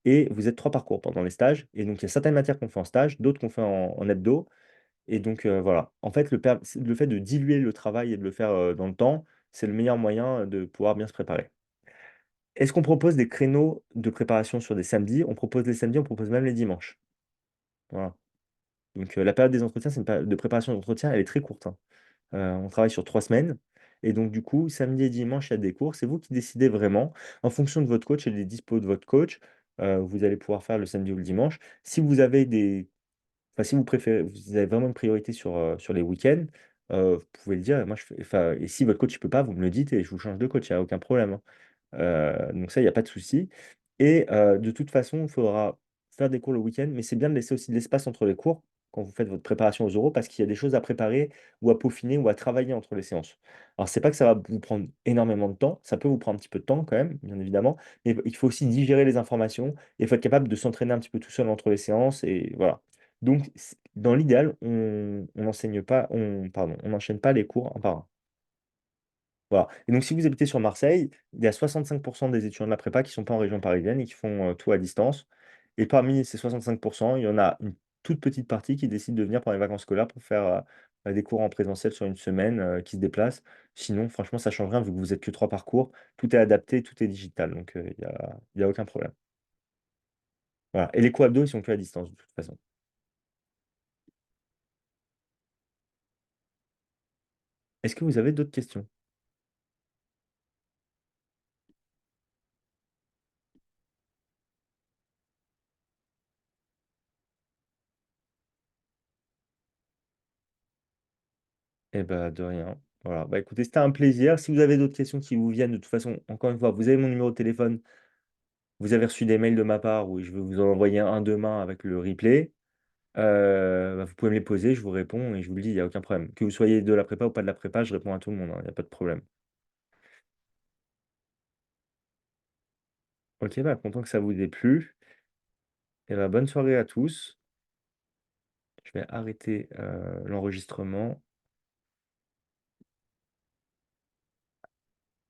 Et vous êtes trois parcours pendant les stages. Et donc, il y a certaines matières qu'on fait en stage, d'autres qu'on fait en hebdo. Et donc, voilà. En fait, le fait de diluer le travail et de le faire dans le temps, c'est le meilleur moyen de pouvoir bien se préparer. Est-ce qu'on propose des créneaux de préparation sur des samedis? On propose les samedis, on propose même les dimanches. Voilà. Donc, la période des entretiens, c'est une période de préparation d'entretien, elle est très courte, hein. On travaille sur 3 semaines. Et donc, du coup, samedi et dimanche, il y a des cours. C'est vous qui décidez vraiment. En fonction de votre coach et des dispos de votre coach, vous allez pouvoir faire le samedi ou le dimanche. Si vous avez enfin, si vous préférez, vous avez vraiment une priorité sur les week-ends, vous pouvez le dire. Et moi, enfin, et si votre coach ne peut pas, vous me le dites et je vous change de coach, il n'y a aucun problème, hein. Donc ça, il n'y a pas de souci. Et de toute façon, il faudra faire des cours le week-end, mais c'est bien de laisser aussi de l'espace entre les cours quand vous faites votre préparation aux oraux, parce qu'il y a des choses à préparer ou à peaufiner ou à travailler entre les séances. Alors, c'est pas que ça va vous prendre énormément de temps, ça peut vous prendre un petit peu de temps quand même, bien évidemment, mais il faut aussi digérer les informations et il faut être capable de s'entraîner un petit peu tout seul entre les séances, et voilà. Donc, dans l'idéal, on n'enseigne pas, pardon, on n'enchaîne pas les cours un par un. Voilà. Et donc, si vous habitez sur Marseille, il y a 65% des étudiants de la prépa qui ne sont pas en région parisienne et qui font tout à distance. Et parmi ces 65%, il y en a une toute petite partie qui décide de venir pendant les vacances scolaires pour faire des cours en présentiel sur une semaine, qui se déplacent. Sinon, franchement, ça ne change rien vu que vous êtes que trois parcours. Tout est adapté, tout est digital. Donc, il y a aucun problème. Voilà. Et les cours hebdo, ils sont que à distance de toute façon. Est-ce que vous avez d'autres questions? Eh ben, de rien. Voilà. Bah, écoutez, c'était un plaisir. Si vous avez d'autres questions qui vous viennent, de toute façon, encore une fois, vous avez mon numéro de téléphone. Vous avez reçu des mails de ma part où je vais vous en envoyer un demain avec le replay. Bah, vous pouvez me les poser, je vous réponds et je vous le dis, il n'y a aucun problème. Que vous soyez de la prépa ou pas de la prépa, je réponds à tout le monde, hein, il n'y a pas de problème. Ok, bah, content que ça vous ait plu. Et bah, bonne soirée à tous. Je vais arrêter l'enregistrement.